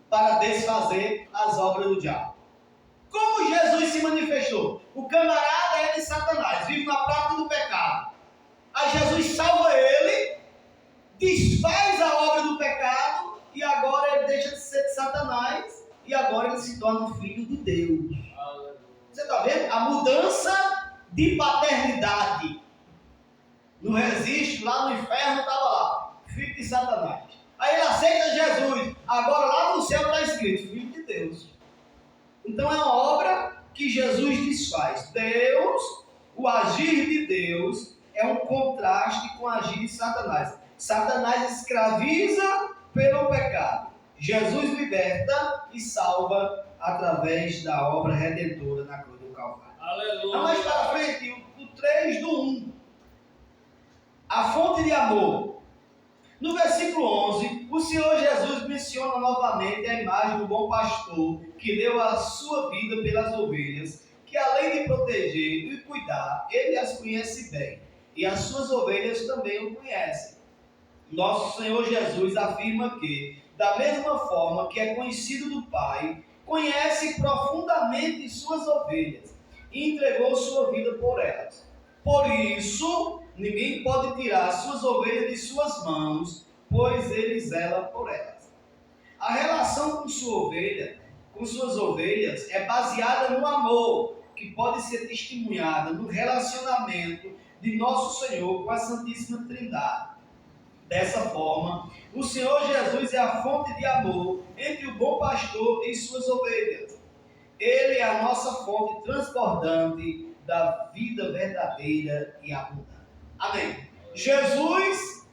para desfazer as obras do diabo. Como Jesus se manifestou? O camarada é de Satanás, vive na prática do pecado. Aí Jesus salva ele, desfaz a obra do pecado e agora ele deixa de ser de Satanás e agora ele se torna filho de Deus. Você está vendo? A mudança de paternidade. No registro, lá no inferno estava lá, filho de Satanás. Aí ele aceita Jesus, agora lá no céu está escrito, filho de Deus. Então é uma obra que Jesus desfaz. Deus, o agir de Deus é um contraste com o agir de Satanás. Satanás escraviza pelo pecado. Jesus liberta e salva através da obra redentora na cruz do Calvário. Aleluia. Então, mais para frente, o 3 do 1. A fonte de amor. No versículo 11, o Senhor Jesus menciona novamente a imagem do bom pastor que deu a sua vida pelas ovelhas, que além de proteger e cuidar, ele as conhece bem, e as suas ovelhas também o conhecem. Nosso Senhor Jesus afirma que, da mesma forma que é conhecido do Pai, conhece profundamente suas ovelhas e entregou sua vida por elas. Por isso, ninguém pode tirar suas ovelhas de suas mãos, pois ele zela por elas. A relação com sua ovelha, com suas ovelhas, é baseada no amor, que pode ser testemunhada no relacionamento de nosso Senhor com a Santíssima Trindade. Dessa forma, o Senhor Jesus é a fonte de amor entre o bom pastor e suas ovelhas. Ele é a nossa fonte transbordante da vida verdadeira e abundante. Amém. Jesus,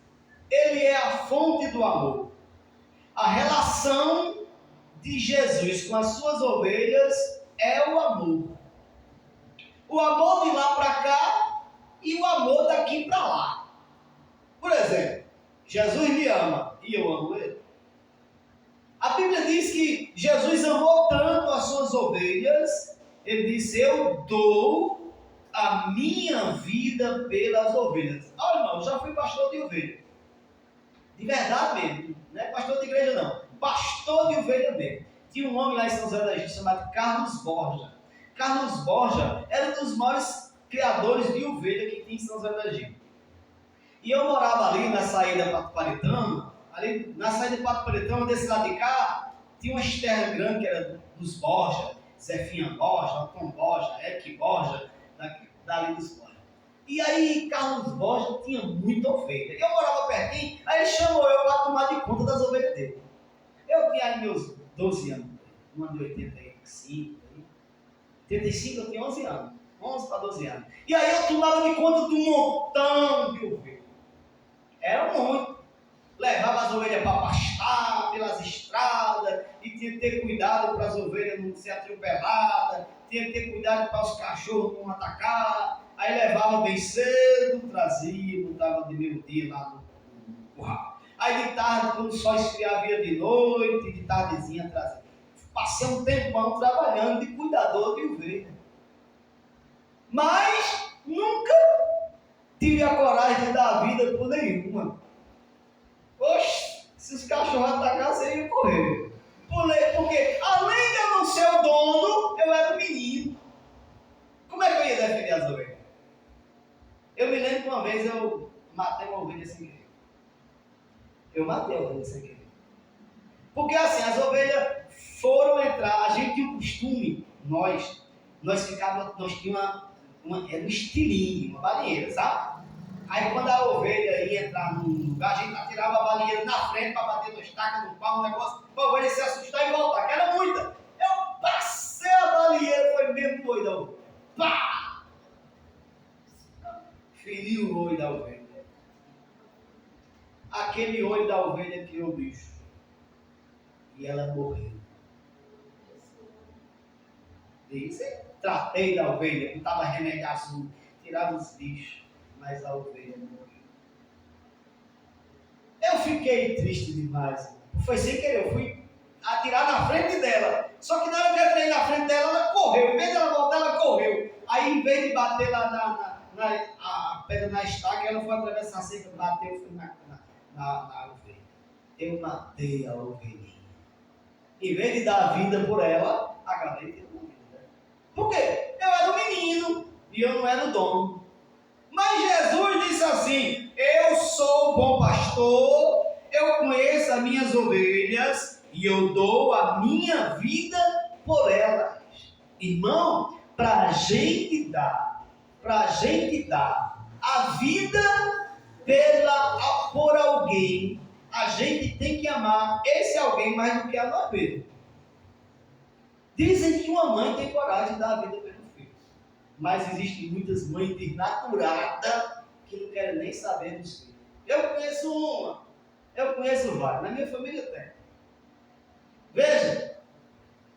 ele é a fonte do amor. A relação de Jesus com as suas ovelhas é o amor. O amor de lá para cá e o amor daqui para lá. Por exemplo, Jesus me ama e eu amo ele. A Bíblia diz que Jesus amou tanto as suas ovelhas, ele disse, eu dou a minha vida pelas ovelhas. Olha, irmão, eu já fui pastor de ovelha. De verdade mesmo, não é pastor de igreja não, pastor de ovelha mesmo. Tinha um homem lá em São José da Egito chamado Carlos Borja. Carlos Borja era um dos maiores criadores de ovelha que tinha em São José da Egito. E eu morava ali na saída de Pato Paretama, ali na saída de Pato Paretama, desse lado de cá, tinha uma terra grande que era dos Borja, Zefinha Borja, Tom Borja, Eric Borja, dali dos Borja. E aí Carlos Borja tinha muita ovelha. Eu morava pertinho, aí ele chamou eu para tomar de conta das ovelhas dele. Eu tinha ali meus 12 anos, um ano de 85, 35 eu tinha 11 anos. 11 para 12 anos. E aí eu tomava de conta de um montão de ovelhas. Era muito. Levava as ovelhas para pastar pelas estradas, e tinha que ter cuidado para as ovelhas não ser atropeladas, tinha que ter cuidado para os cachorros não atacar. Aí levava bem cedo, trazia, botava de meio-dia lá no curral. Aí de tarde, quando o sol esfriava, ia de noite, de tardezinha trazia. Passei um tempão trabalhando de cuidador de ovelha. Mas nunca tive a coragem de dar a vida por nenhuma. Oxe, se os cachorros atacassem, eu ia correr. Porque além de eu não ser o dono, eu era o menino. Como é que eu ia defender as ovelhas? Eu me lembro que uma vez eu matei uma ovelha sem querer. Eu matei a ovelha sem querer. Porque assim, as ovelhas foram entrar, a gente tinha um costume, nós tínhamos era um estilingue, uma balinheira, sabe? Aí quando a ovelha ia entrar num lugar, a gente atirava a balinheira na frente para bater no estaca, no pau, no negócio, para a ovelha se assustar e voltar, que era muita. Eu passei a balinheira, foi mesmo doido. Pá! Feri o olho da ovelha. Aquele olho da ovelha tirou o bicho. E ela morreu. Disse, tratei da ovelha, botava remédio azul, tirava os bichos, mas a ovelha morreu. Eu fiquei triste demais. Foi sem querer, eu fui atirar na frente dela. Só que na hora que eu atirei na frente dela, ela correu. Em vez de ela voltar, ela correu. Aí, em vez de bater lá a pedra na estaca, ela foi atravessar a cerca, bateu, foi na ovelha. Eu matei a ovelhinha. Em vez de dar a vida por ela, acabei tendo uma vida. Por quê? Eu era o menino e eu não era o dono. Mas Jesus disse assim: eu sou o bom pastor, eu conheço as minhas ovelhas e eu dou a minha vida por elas. Irmão, para a gente dar a vida por alguém, a gente tem que amar esse alguém mais do que a nós mesmos. Dizem que uma mãe tem coragem de dar a vida pelo filho, mas existem muitas mães desnaturadas que não querem nem saber dos filhos. Eu conheço uma, eu conheço várias, na minha família tem. Veja,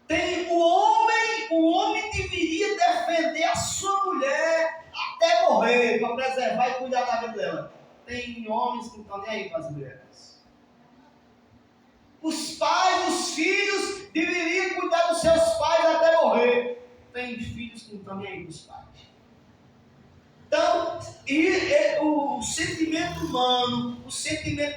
tem o homem deveria defender a sua mulher até morrer, para preservar e cuidar da vida dela. Tem homens que não estão nem aí para as mulheres. Os pais, os filhos, deveriam cuidar dos seus pais até morrer. Tem filhos que não estão nem aí para os pais. Então, o sentimento humano, o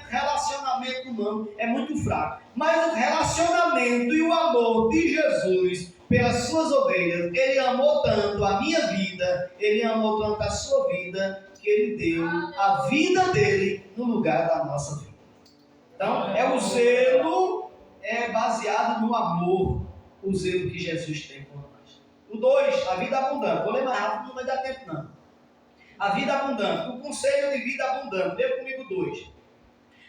relacionamento humano é muito fraco. Mas o relacionamento e o amor de Jesus pelas suas ovelhas, ele amou tanto a minha vida, ele amou tanto a sua vida, que ele deu a vida dele no lugar da nossa vida. Então, o zelo baseado no amor, o zelo que Jesus tem por nós. O 2, a vida abundante. Vou ler mais rápido, não vai dar tempo não. A vida abundante, o conselho de vida abundante. Lê comigo 2.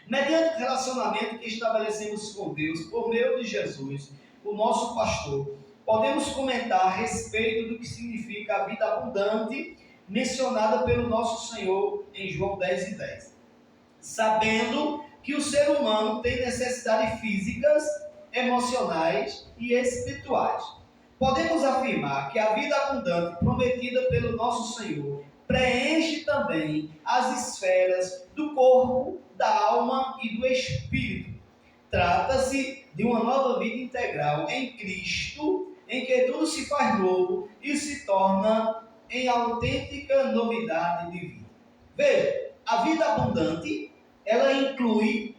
Mediante o relacionamento que estabelecemos com Deus, por meio de Jesus, o nosso pastor, podemos comentar a respeito do que significa a vida abundante mencionada pelo nosso Senhor em João 10:10. Sabendo que o ser humano tem necessidades físicas, emocionais e espirituais. Podemos afirmar que a vida abundante prometida pelo nosso Senhor preenche também as esferas do corpo, da alma e do espírito. Trata-se de uma nova vida integral em Cristo, em que tudo se faz novo e se torna em autêntica novidade de vida. Veja, a vida abundante, ela inclui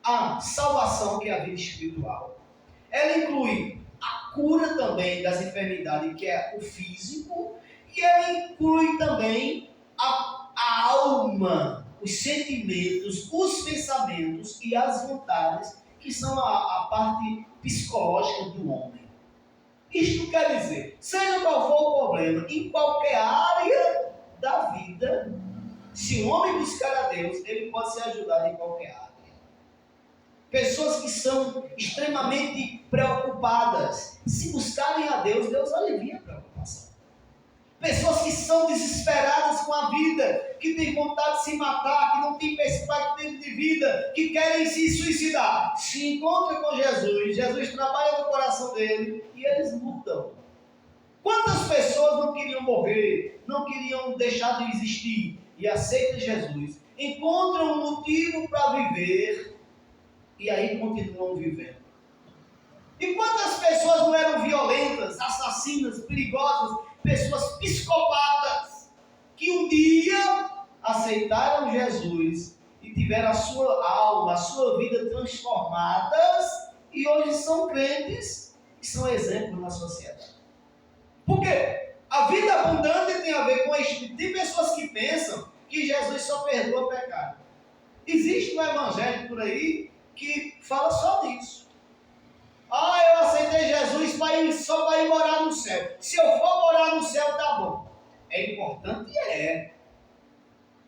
a salvação, que é a vida espiritual. Ela inclui a cura também das enfermidades, que é o físico, e ela inclui também a alma, os sentimentos, os pensamentos e as vontades, que são a parte psicológica do homem. Isto quer dizer, seja qual for o problema, em qualquer área da vida, se o homem buscar a Deus, ele pode ser ajudado em qualquer área. Pessoas que são extremamente preocupadas, se buscarem a Deus, Deus alivia a preocupação. Pessoas que são desesperadas com a vida, que têm vontade de se matar, que não têm perspectiva de vida, que querem se suicidar. Se encontram com Jesus, Jesus trabalha no coração dele e eles mudam. Quantas pessoas não queriam morrer, não queriam deixar de existir e aceitam Jesus, encontram um motivo para viver e aí continuam vivendo. E quantas pessoas não eram violentas, assassinas, perigosas, pessoas psicopatas, que um dia aceitaram Jesus e tiveram a sua alma, a sua vida transformadas e hoje são crentes e são exemplos na sociedade. Por quê? A vida abundante tem a ver com isso. Tem pessoas que pensam que Jesus só perdoa pecado. Existe um evangelho por aí que fala só disso. Eu aceitei Jesus só para ir morar no céu. Se eu for morar no céu, tá bom. É importante?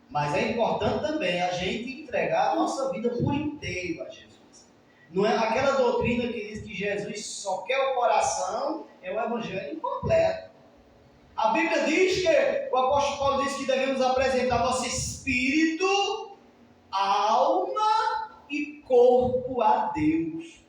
Mas é importante também a gente entregar a nossa vida por inteiro a Jesus. Não é aquela doutrina que diz que Jesus só quer o coração, é o evangelho incompleto. A Bíblia diz que, o apóstolo Paulo diz que devemos apresentar nosso espírito, alma e corpo a Deus,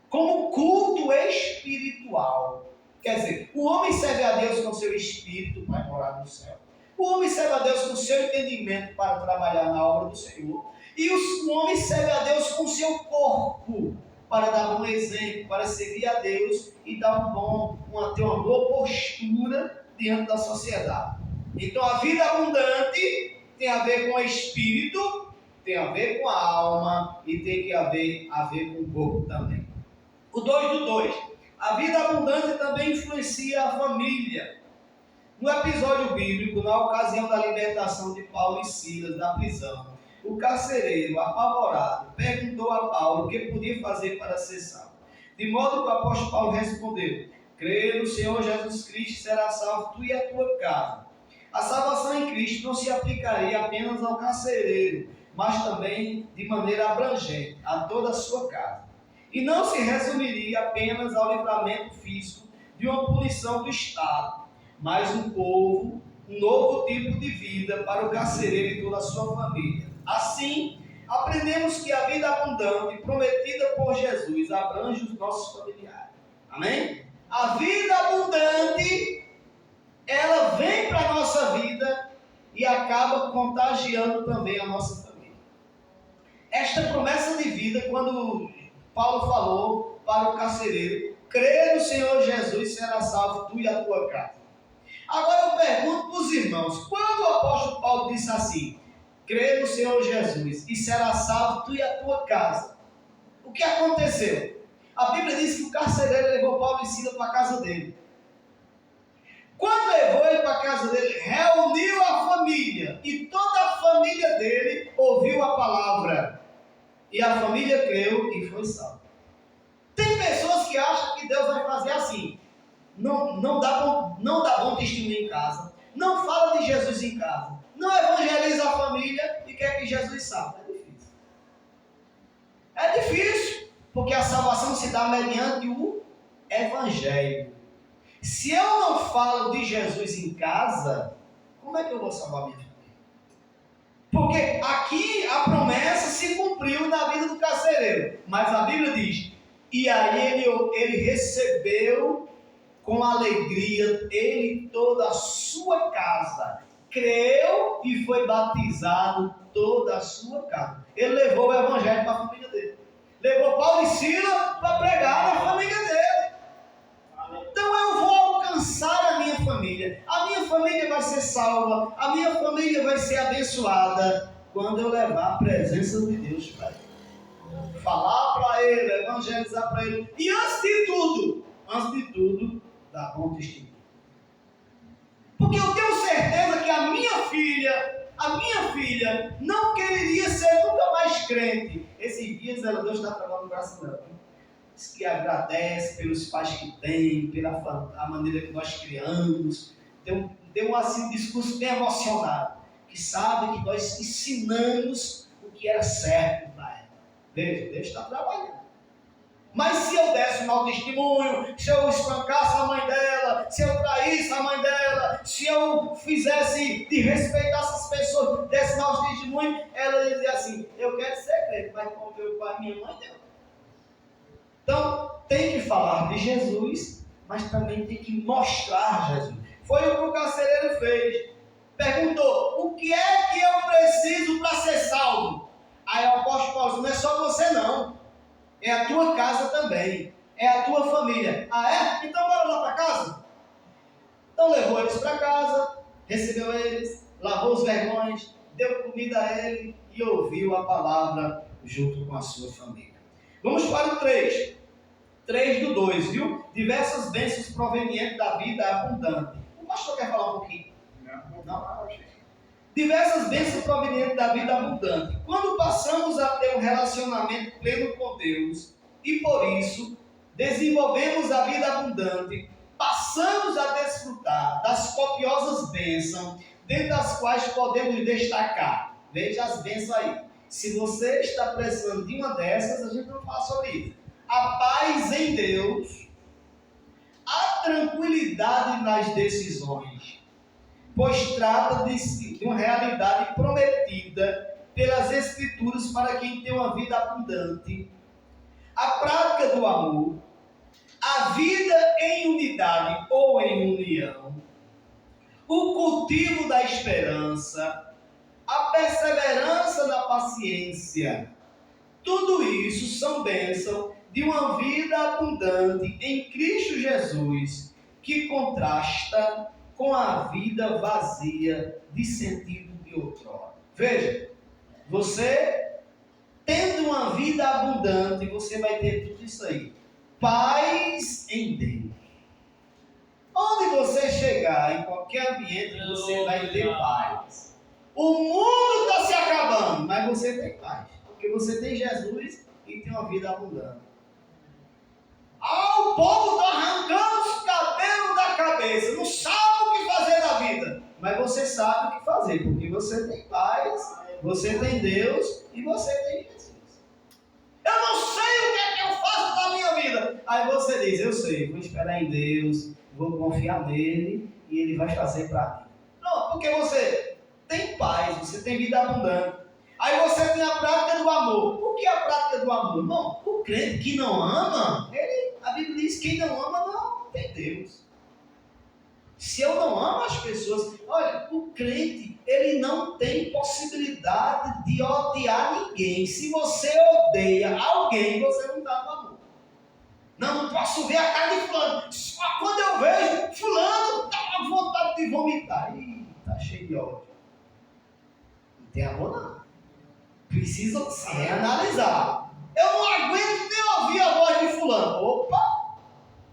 como culto espiritual. Quer dizer, o homem serve a Deus com seu espírito para morar no céu. O homem serve a Deus com seu entendimento para trabalhar na obra do Senhor. E o homem serve a Deus com seu corpo para dar um exemplo, para servir a Deus e dar ter uma boa postura diante da sociedade. Então a vida abundante tem a ver com o espírito, tem a ver com a alma e tem que a ver com o corpo também. O 2 do 2. A vida abundante também influencia a família. No episódio bíblico, na ocasião da libertação de Paulo e Silas da prisão, o carcereiro, apavorado, perguntou a Paulo o que podia fazer para ser salvo. De modo que o apóstolo Paulo respondeu: crê no Senhor Jesus Cristo, será salvo tu e a tua casa. A salvação em Cristo não se aplicaria apenas ao carcereiro, mas também de maneira abrangente a toda a sua casa. E não se resumiria apenas ao livramento físico de uma punição do Estado, mas um novo tipo de vida para o carcereiro e toda a sua família. Assim, aprendemos que a vida abundante prometida por Jesus abrange os nossos familiares. Amém? A vida abundante, ela vem para a nossa vida e acaba contagiando também a nossa família. Esta promessa de vida, quando Paulo falou para o carcereiro: crê no Senhor Jesus, será salvo tu e a tua casa. Agora eu pergunto para os irmãos, quando o apóstolo Paulo disse assim: crê no Senhor Jesus e será salvo tu e a tua casa, o que aconteceu? A Bíblia diz que o carcereiro levou Paulo e Silas para a casa dele. Quando levou ele para a casa dele, reuniu a família e toda a família dele ouviu a palavra. E a família creu e foi salva. Tem pessoas que acham que Deus vai fazer assim. Não dá bom testemunho em casa. Não fala de Jesus em casa. Não evangeliza a família e quer que Jesus salve. É difícil. Porque a salvação se dá mediante o evangelho. Se eu não falo de Jesus em casa, como é que eu vou salvar minha família? Porque aqui a promessa se cumpriu na vida do carcereiro. Mas a Bíblia diz: e aí ele recebeu com alegria, ele e toda a sua casa. Creu e foi batizado toda a sua casa. Ele levou o evangelho para a família dele. Levou Paulo e Silas para pregar na família dele. Então eu vou alcançar a minha família. A minha família vai ser salva. A minha família vai ser abençoada quando eu levar a presença de Deus para ele. Falar para ele, evangelizar para ele. E antes de tudo, dar bom testemunho. Porque eu tenho certeza que a minha filha não quereria ser nunca mais crente. Esses dias Deus está trabalhando no coração dela. Diz que agradece pelos pais que tem, pela a maneira que nós criamos. Deu assim, um discurso bem emocionado. Que sabe que nós ensinamos o que era certo para ela. Deus está trabalhando. Mas se eu desse mau testemunho, se eu espancasse a mãe dela, se eu traísse a mãe dela, se eu fizesse de respeitar essas pessoas, desse mau testemunho, ela dizia assim: eu quero ser crente, mas como meu pai e minha mãe não. Então, tem que falar de Jesus, mas também tem que mostrar Jesus. Foi o que o carcereiro fez. Perguntou: o que é que eu preciso para ser salvo? Aí o apóstolo Paulo disse: não é só você não, é a tua casa também, é a tua família. Ah é? Então bora lá para casa? Então levou eles para casa, recebeu eles, lavou os vergões, deu comida a ele e ouviu a palavra junto com a sua família. Vamos para o 3 do 2, viu? Diversas bênçãos provenientes da vida abundante. O pastor quer falar um pouquinho? Não. Diversas bênçãos provenientes da vida abundante. Quando passamos a ter um relacionamento pleno com Deus e por isso desenvolvemos a vida abundante, passamos a desfrutar das copiosas bênçãos, dentre as quais podemos destacar. Veja as bênçãos aí. Se você está precisando de uma dessas, a gente não fala sobre isso. A paz em Deus, a tranquilidade nas decisões, pois trata de uma realidade prometida pelas Escrituras para quem tem uma vida abundante, a prática do amor, a vida em unidade ou em união, o cultivo da esperança, a perseverança na paciência. Tudo isso são bênçãos de uma vida abundante em Cristo Jesus, que contrasta com a vida vazia de sentido de outrora. Veja, você tendo uma vida abundante, você vai ter tudo isso aí. Paz em Deus. Onde você chegar, em qualquer ambiente, você vai ter paz. O mundo está se acabando, mas você tem paz. Porque você tem Jesus e tem uma vida abundante. O povo está arrancando os cabelos da cabeça, não sabe o que fazer na vida, mas você sabe o que fazer, porque você tem paz, você tem Deus e você tem Jesus. Eu não sei o que é que eu faço na minha vida. Aí você diz: eu sei, vou esperar em Deus, vou confiar nele e ele vai fazer para mim. Não, porque você tem paz, você tem vida abundante. Aí você tem a prática do amor. O que é a prática do amor? Não, o crente que não ama, a Bíblia diz: quem não ama não tem Deus. Se eu não amo as pessoas, olha, o crente, ele não tem possibilidade de odiar ninguém. Se você odeia alguém, você não está no amor. Não posso ver a cara de fulano. Só quando eu vejo fulano, dá uma vontade de vomitar. Ih, está cheio de ódio. Não tem amor não. Precisa se reanalisar. Eu não aguento nem ouvir a voz de fulano. Opa,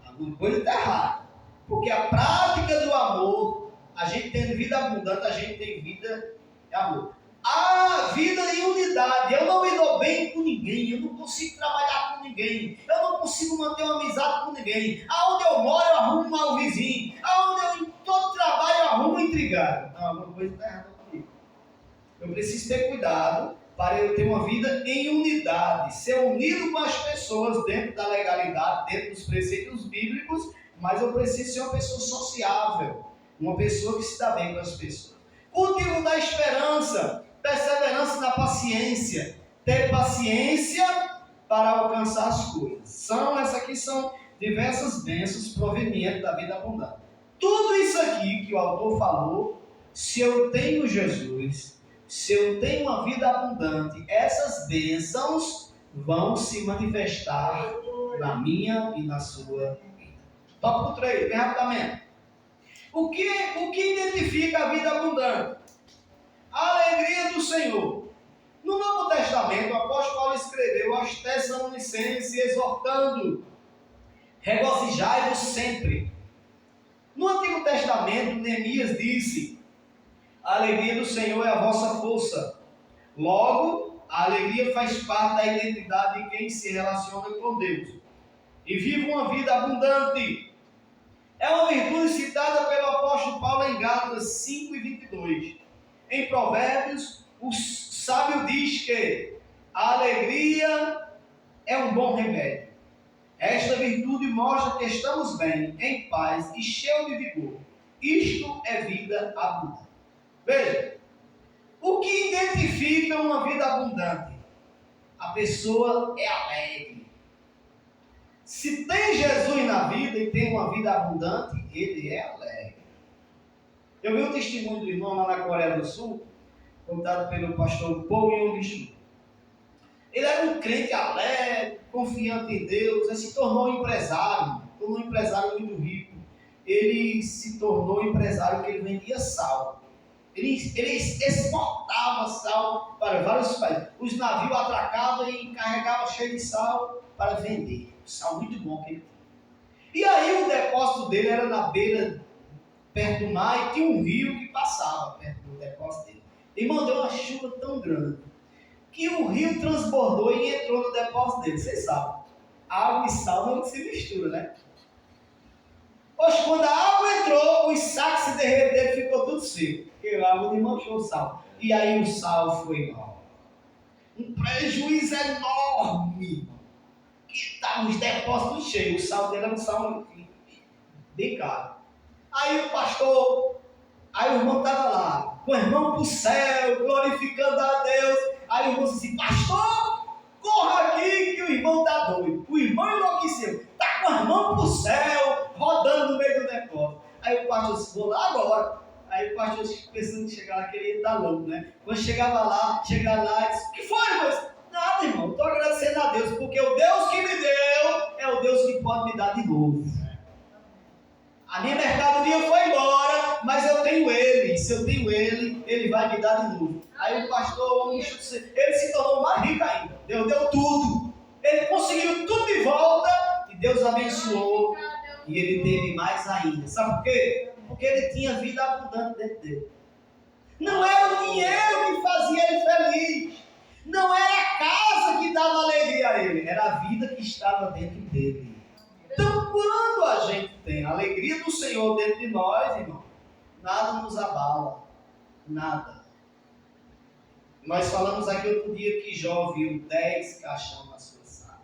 alguma coisa está errada. Porque a prática do amor, a gente tem vida abundante, a gente tem vida de amor. A vida em unidade. Eu não me dou bem com ninguém, eu não consigo trabalhar com ninguém, eu não consigo manter uma amizade com ninguém. Aonde eu moro, eu arrumo um mau vizinho. Aonde eu, em todo trabalho, eu arrumo um intrigado. Não, alguma coisa está errada comigo. Eu preciso ter cuidado para eu ter uma vida em unidade, ser unido com as pessoas dentro da legalidade, dentro dos preceitos bíblicos, mas eu preciso ser uma pessoa sociável, uma pessoa que se dá bem com as pessoas. Cultivo da esperança, perseverança na paciência, ter paciência para alcançar as coisas. Essas aqui são diversas bênçãos provenientes da vida abundante. Tudo isso aqui que o autor falou, se eu tenho Jesus, se eu tenho uma vida abundante, essas bênçãos vão se manifestar na minha e na sua vida. Tópico 3, bem rapidamente. O que identifica a vida abundante? A alegria do Senhor. No Novo Testamento, o apóstolo Paulo escreveu aos Tessalonicenses, exortando: regozijai-vos sempre. No Antigo Testamento, Neemias disse: a alegria do Senhor é a vossa força. Logo, a alegria faz parte da identidade de quem se relaciona com Deus e vive uma vida abundante. É uma virtude citada pelo apóstolo Paulo em Gálatas 5:22. Em Provérbios, o sábio diz que a alegria é um bom remédio. Esta virtude mostra que estamos bem, em paz e cheios de vigor. Isto é vida abundante. Veja, o que identifica uma vida abundante? A pessoa é alegre. Se tem Jesus na vida e tem uma vida abundante, ele é alegre. Eu vi um testemunho do irmão lá na Coreia do Sul, contado pelo pastor Paul Yong-Soo. Ele era um crente alegre, confiante em Deus, ele se tornou um empresário muito rico. Ele se tornou empresário que ele vendia sal. Ele exportava sal para vários países. Os navios atracavam e carregavam cheio de sal para vender. Sal muito bom que ele tinha. E aí o depósito dele era na beira, perto do mar, e tinha um rio que passava perto do depósito dele. Irmão, deu uma chuva tão grande que o rio transbordou e entrou no depósito dele. Vocês sabem, água e sal não se misturam, né? Pois quando a água entrou, os sacos se derreteram e ficou tudo seco. Porque a água desmanchou o sal. E aí o sal foi mal. Um prejuízo enorme. Que estavam os depósitos cheios. O sal dele era um sal bem caro. Aí o pastor, aí o irmão estava lá, com o irmão para o céu, glorificando a Deus. Aí o irmão disse assim: pastor, corra aqui que o irmão está doido. O irmão enlouqueceu, está com as mãos para o céu, rodando no meio do depósito. Aí o pastor disse: vou lá agora. Aí o pastor, pensando em chegar lá, queria dar louco, né? Quando chegava lá, disse: o que foi, irmão? Nada, irmão, estou agradecendo a Deus, porque o Deus que me deu é o Deus que pode me dar de novo. A minha mercadoria foi embora, mas eu tenho ele. Se eu tenho ele, ele vai me dar de novo. Aí o pastor, ele se tornou mais rico ainda. Deus deu tudo. Ele conseguiu tudo de volta e Deus abençoou. E ele teve mais ainda. Sabe por quê? Porque ele tinha vida abundante dentro dele. Não era o dinheiro que fazia ele feliz. Não era a casa que dava alegria a ele. Era a vida que estava dentro dele. Então, quando a gente tem a alegria do Senhor dentro de nós, irmão, nada nos abala. Nada. Nós falamos aqui outro dia que Jó viu 10 caixões na sua sala.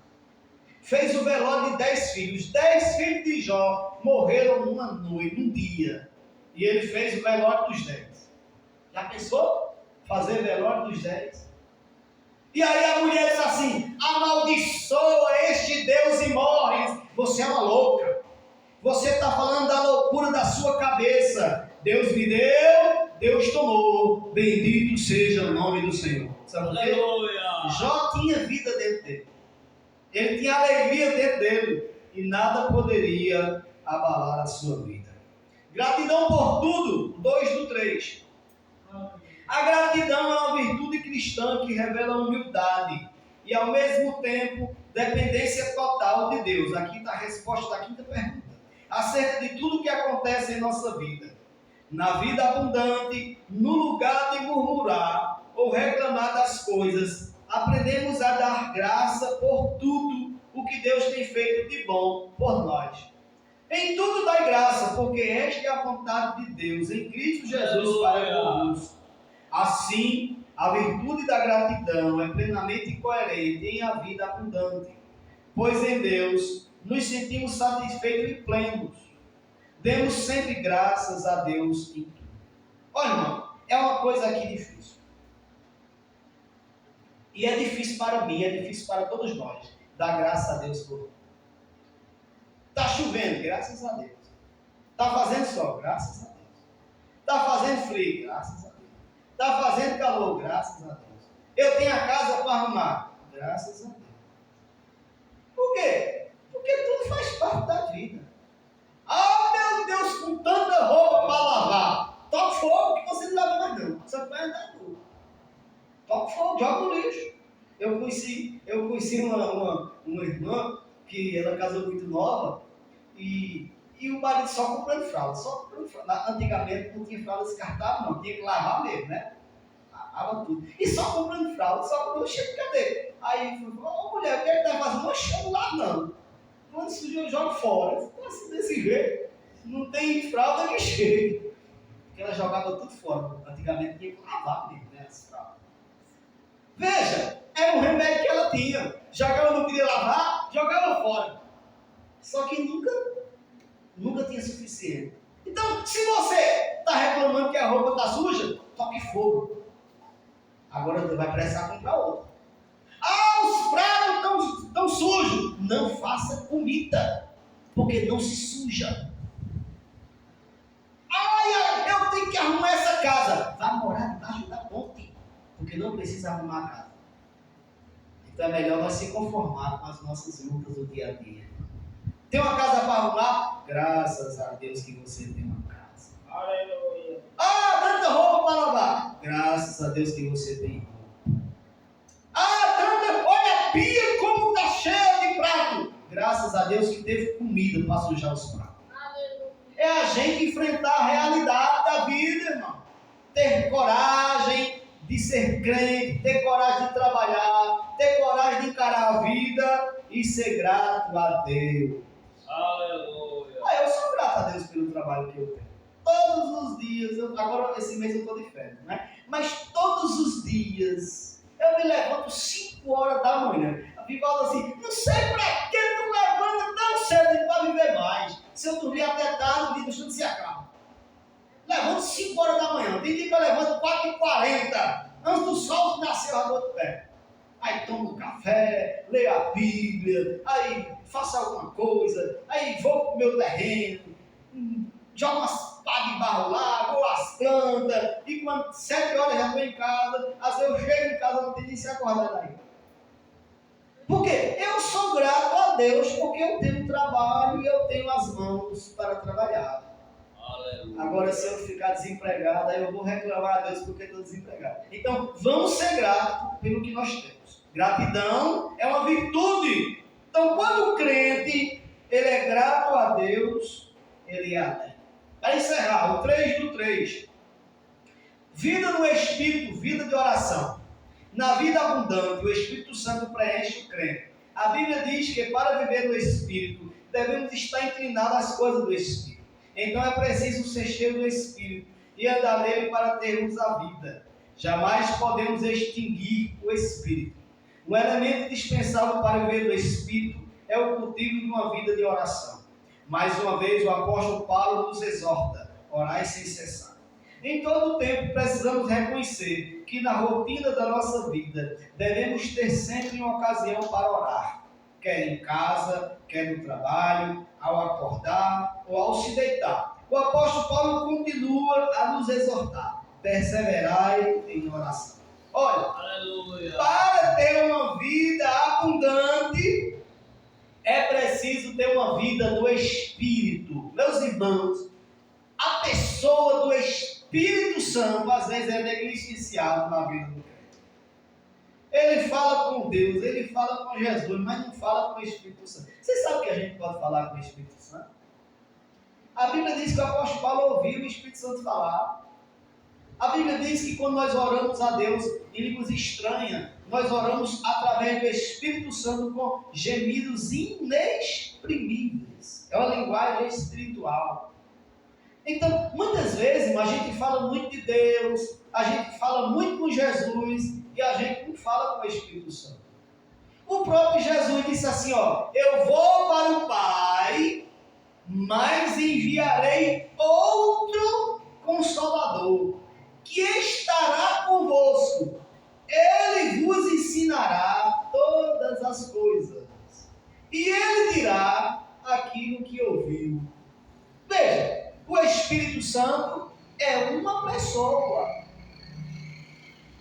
Fez o velório de 10 filhos. 10 filhos de Jó morreram numa noite, num dia. E ele fez o velório dos 10. Já pensou? Fazer velório dos 10? E aí a mulher disse assim: amaldiçoa este Deus e morre. Você é uma louca. Você está falando da loucura da sua cabeça. Deus me deu, Deus tomou. Bendito seja o nome do Senhor. Sabe por quê? Jó tinha vida dentro dele. Ele tinha alegria dentro dele. E nada poderia abalar a sua vida. Gratidão por tudo. 2:3. A gratidão é uma virtude cristã que revela humildade e, ao mesmo tempo, dependência total de Deus. Aqui está a resposta da quinta pergunta. Acerca de tudo que acontece em nossa vida. Na vida abundante, no lugar de murmurar ou reclamar das coisas, aprendemos a dar graça por tudo o que Deus tem feito de bom por nós. Em tudo dai graça, porque esta é a vontade de Deus em Cristo Jesus para conosco. Assim, a virtude da gratidão é plenamente coerente em a vida abundante, pois em Deus nos sentimos satisfeitos e plenos. Demos sempre graças a Deus em tudo. Olha, irmão, é uma coisa aqui difícil. E é difícil para mim, é difícil para todos nós, dar graças a Deus por tudo. Está chovendo, graças a Deus. Está fazendo sol, graças a Deus. Está fazendo frio, graças a Deus. Está fazendo calor, graças a Deus. Eu tenho a casa para arrumar, graças a Deus. Por quê? Porque tudo faz parte da vida. Ah, meu Deus, com tanta roupa para lavar. Toque fogo que você não lava mais não. Você vai andar tudo. Toque fogo, joga no lixo. Eu conheci uma irmã que ela casou muito nova e o marido só comprando fralda. Antigamente não tinha fralda descartável, não. Tinha que lavar mesmo, né? Lavava tudo. E só comprando fralda, só comprando cheio, cadê? Aí falou: ô mulher, o que é que tá fazendo? Não chamo lá não. Quando sujou, eu jogo fora. Assim, desse jeito, não tem fralda que chegue. Porque ela jogava tudo fora. Antigamente tinha que lavar mesmo, né? As fraldas. Veja, era um remédio que ela tinha. Já que ela não queria lavar, jogava fora. Só que nunca tinha suficiente. Então, se você está reclamando que a roupa está suja, toque fogo. Agora você vai precisar comprar outra. Ah, os pratos estão sujos. Não faça comida, porque não se suja. Ah, eu tenho que arrumar essa casa. Vá morar debaixo da ponte, porque não precisa arrumar a casa. Então é melhor nós se conformar com as nossas lutas do dia a dia. Tem uma casa para arrumar? Graças a Deus que você tem uma casa. Aleluia. Ah, tanta roupa para lavar. Graças a Deus que você tem roupa. Ah, olha a pia como está cheia de prato. Graças a Deus que teve comida para sujar os pratos. É a gente enfrentar a realidade da vida, irmão. Ter coragem de ser crente, ter coragem de trabalhar, ter coragem de encarar a vida e ser grato a Deus. Aleluia. Eu sou grato a Deus pelo trabalho que eu tenho. Todos os dias, agora esse mês eu estou de férias, né? Mas todos os dias eu me levanto 5 horas da manhã. A Bíblia fala assim, não sei para que tu levanta tão cedo para viver mais. Se eu dormir até tarde, o dia do estudo se acaba. Levanto 5 horas da manhã. Tem dia que eu levanto 4h40. Antes do sol nascer, eu vou de pé. Aí tomo um café, leio a Bíblia, aí faço alguma coisa, aí vou pro meu terreno, jogo umas pá de barro lá, vou às plantas, e quando 7 horas já estou em casa, às vezes eu chego em casa não tenho nem se acordar daí. Por quê? Eu sou grato a Deus porque eu tenho trabalho e eu tenho as mãos para trabalhar. Aleluia. Agora, se eu ficar desempregado, aí eu vou reclamar a Deus porque estou desempregado. Então, vamos ser gratos pelo que nós temos. Gratidão é uma virtude. Então, quando o crente ele é grato a Deus, ele é alegre. Para encerrar, o 3:3. Vida no Espírito, vida de oração. Na vida abundante, o Espírito Santo preenche o crente. A Bíblia diz que para viver no Espírito, devemos estar inclinados às coisas do Espírito. Então é preciso ser cheio do Espírito e andar nele para termos a vida. Jamais podemos extinguir o Espírito. Um elemento indispensável para viver no Espírito é o cultivo de uma vida de oração. Mais uma vez, o apóstolo Paulo nos exorta: orai sem cessar. Em todo tempo, precisamos reconhecer que na rotina da nossa vida, devemos ter sempre uma ocasião para orar. Quer em casa, quer no trabalho, ao acordar ou ao se deitar. O apóstolo Paulo continua a nos exortar: perseverai em oração. Olha, Aleluia. para ter uma vida abundante, é preciso ter uma vida do Espírito. Meus irmãos, a pessoa do Espírito Santo, às vezes, é negligenciada na vida do crente. Ele fala com Deus, ele fala com Jesus, mas não fala com o Espírito Santo. Você sabe que a gente pode falar com o Espírito Santo? A Bíblia diz que o apóstolo Paulo ouviu o Espírito Santo falar. A Bíblia diz que quando nós oramos a Deus em línguas estranhas, nós oramos através do Espírito Santo com gemidos inexprimíveis. É uma linguagem espiritual. Então, muitas vezes, a gente fala muito de Deus, a gente fala muito com Jesus e a gente não fala com o Espírito Santo. O próprio Jesus disse assim, eu vou para o Pai, mas enviarei outro Consolador, que estará convosco. Ele vos ensinará todas as coisas. E ele dirá aquilo que ouviu. Veja, o Espírito Santo é uma pessoa.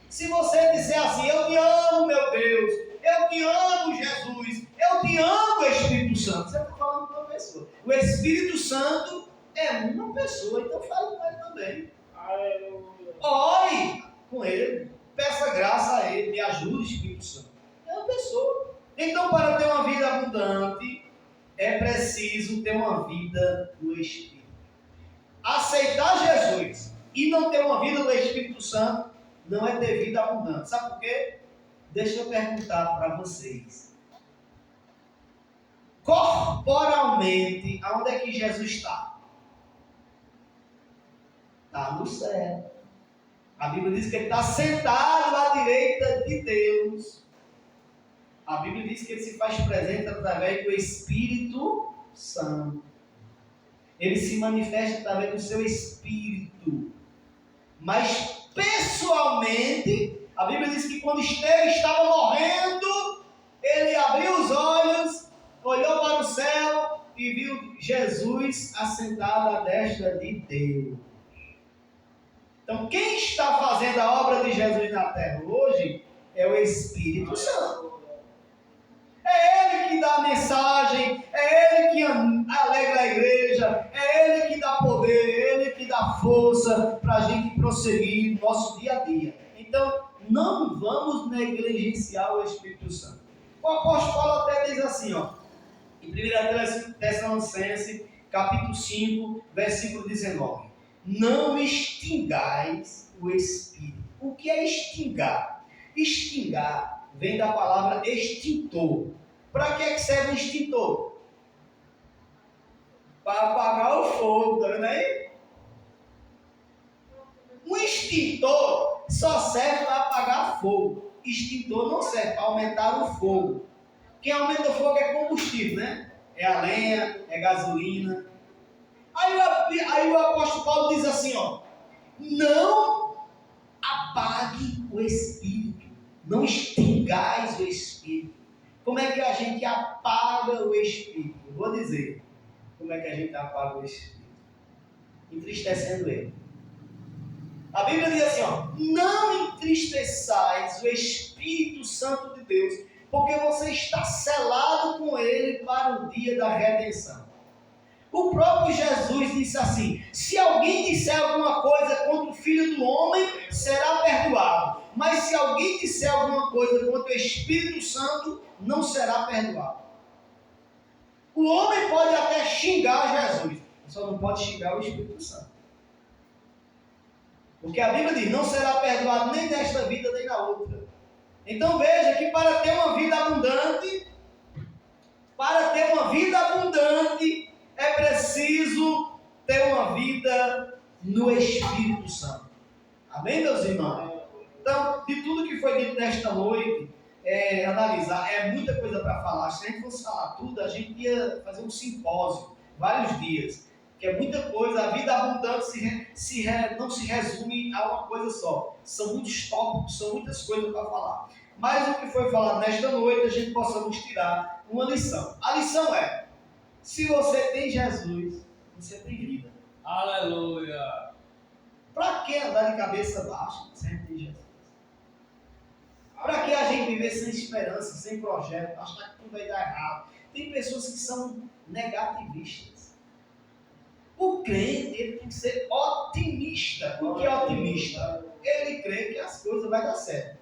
Se você disser assim, eu te amo, meu Deus, eu te amo, Jesus, eu te amo, Espírito Santo, você está falando com uma pessoa. O Espírito Santo é uma pessoa, então fale com ele também. Aleluia. Ore com ele, peça graça a ele, me ajude, Espírito Santo. É uma pessoa. Então, para ter uma vida abundante, é preciso ter uma vida no Espírito. Aceitar Jesus e não ter uma vida no Espírito Santo não é ter vida abundante. Sabe por quê? Deixa eu perguntar para vocês. Corporalmente, aonde é que Jesus está? Está no céu. A Bíblia diz que ele está sentado à direita de Deus. A Bíblia diz que ele se faz presente através do Espírito Santo. Ele se manifesta através do seu Espírito. Mas, pessoalmente, a Bíblia diz que quando Estevão estava morrendo, ele abriu os olhos, olhou para o céu e viu Jesus assentado à destra de Deus. Então, quem está fazendo a obra de Jesus na terra hoje é o Espírito Santo. É Ele que dá a mensagem, é Ele que alegra a igreja, é Ele que dá poder, é Ele que dá força para a gente prosseguir no nosso dia a dia. Então, não vamos negligenciar o Espírito Santo. O apóstolo Paulo até diz assim, em 1 Tessalonicenses, capítulo 5, versículo 19. Não extingais o Espírito. O que é extingar? Extingar vem da palavra extintor. Para que serve o extintor? Para apagar o fogo, tá vendo aí? Um extintor só serve para apagar fogo. Extintor não serve para aumentar o fogo. Quem aumenta o fogo é combustível, né? É a lenha, é gasolina. Aí o apóstolo Paulo diz assim, não apague o Espírito, não extingais o Espírito. Como é que a gente apaga o Espírito? Eu vou dizer como é que a gente apaga o Espírito. Entristecendo ele. A Bíblia diz assim, não entristeçais o Espírito Santo de Deus, porque você está selado com ele para o dia da redenção. O próprio Jesus disse assim, se alguém disser alguma coisa contra o Filho do Homem, será perdoado. Mas se alguém disser alguma coisa contra o Espírito Santo, não será perdoado. O homem pode até xingar Jesus, só não pode xingar o Espírito Santo. Porque a Bíblia diz, não será perdoado nem nesta vida, nem na outra. Então veja que para ter uma vida abundante, é preciso ter uma vida no Espírito Santo. Amém, meus irmãos? Então, de tudo que foi dito nesta noite, analisar, é muita coisa para falar. Se a gente fosse falar tudo, a gente ia fazer um simpósio, vários dias. Que é muita coisa, a vida abundante não se resume a uma coisa só. São muitos tópicos, são muitas coisas para falar. Mas o que foi falado nesta noite, a gente possamos tirar uma lição. A lição é, se você tem Jesus, você tem vida. Aleluia! Para que andar de cabeça baixa se a gente tem Jesus? Para que a gente viver sem esperança, sem projeto, achar que tudo vai dar errado? Tem pessoas que são negativistas. O crente, ele tem que ser otimista. O que é otimista? Ele crê que as coisas vão dar certo.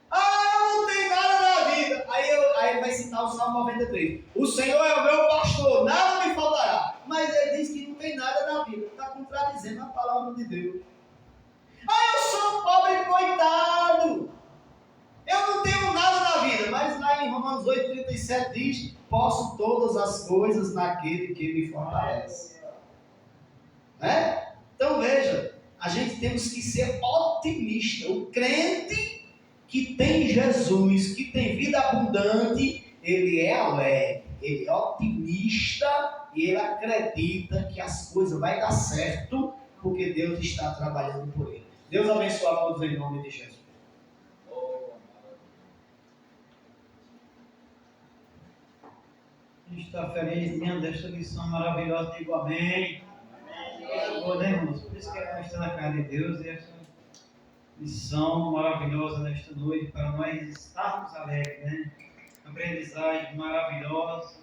Eu não tenho nada na vida. Aí ele vai citar o Salmo 93. O Senhor é o meu pastor, nada me faltará. Mas ele diz que não tem nada na vida. Está contradizendo a palavra de Deus. Eu sou um pobre coitado. Eu não tenho nada na vida. Mas lá em Romanos 8,37 diz, posso todas as coisas naquele que me fortalece. Então veja, a gente temos que ser otimista. O crente que tem Jesus, que tem vida abundante, ele é alegre, ele é otimista e ele acredita que as coisas vão dar certo, porque Deus está trabalhando por ele. Deus abençoe a todos em nome de Jesus. A gente está feliz diante desta lição maravilhosa, digo amém. Podemos, por isso que nós estamos na casa de Deus e esta lição maravilhosa nesta noite para nós estarmos alegres, né? Aprendizagem maravilhosa.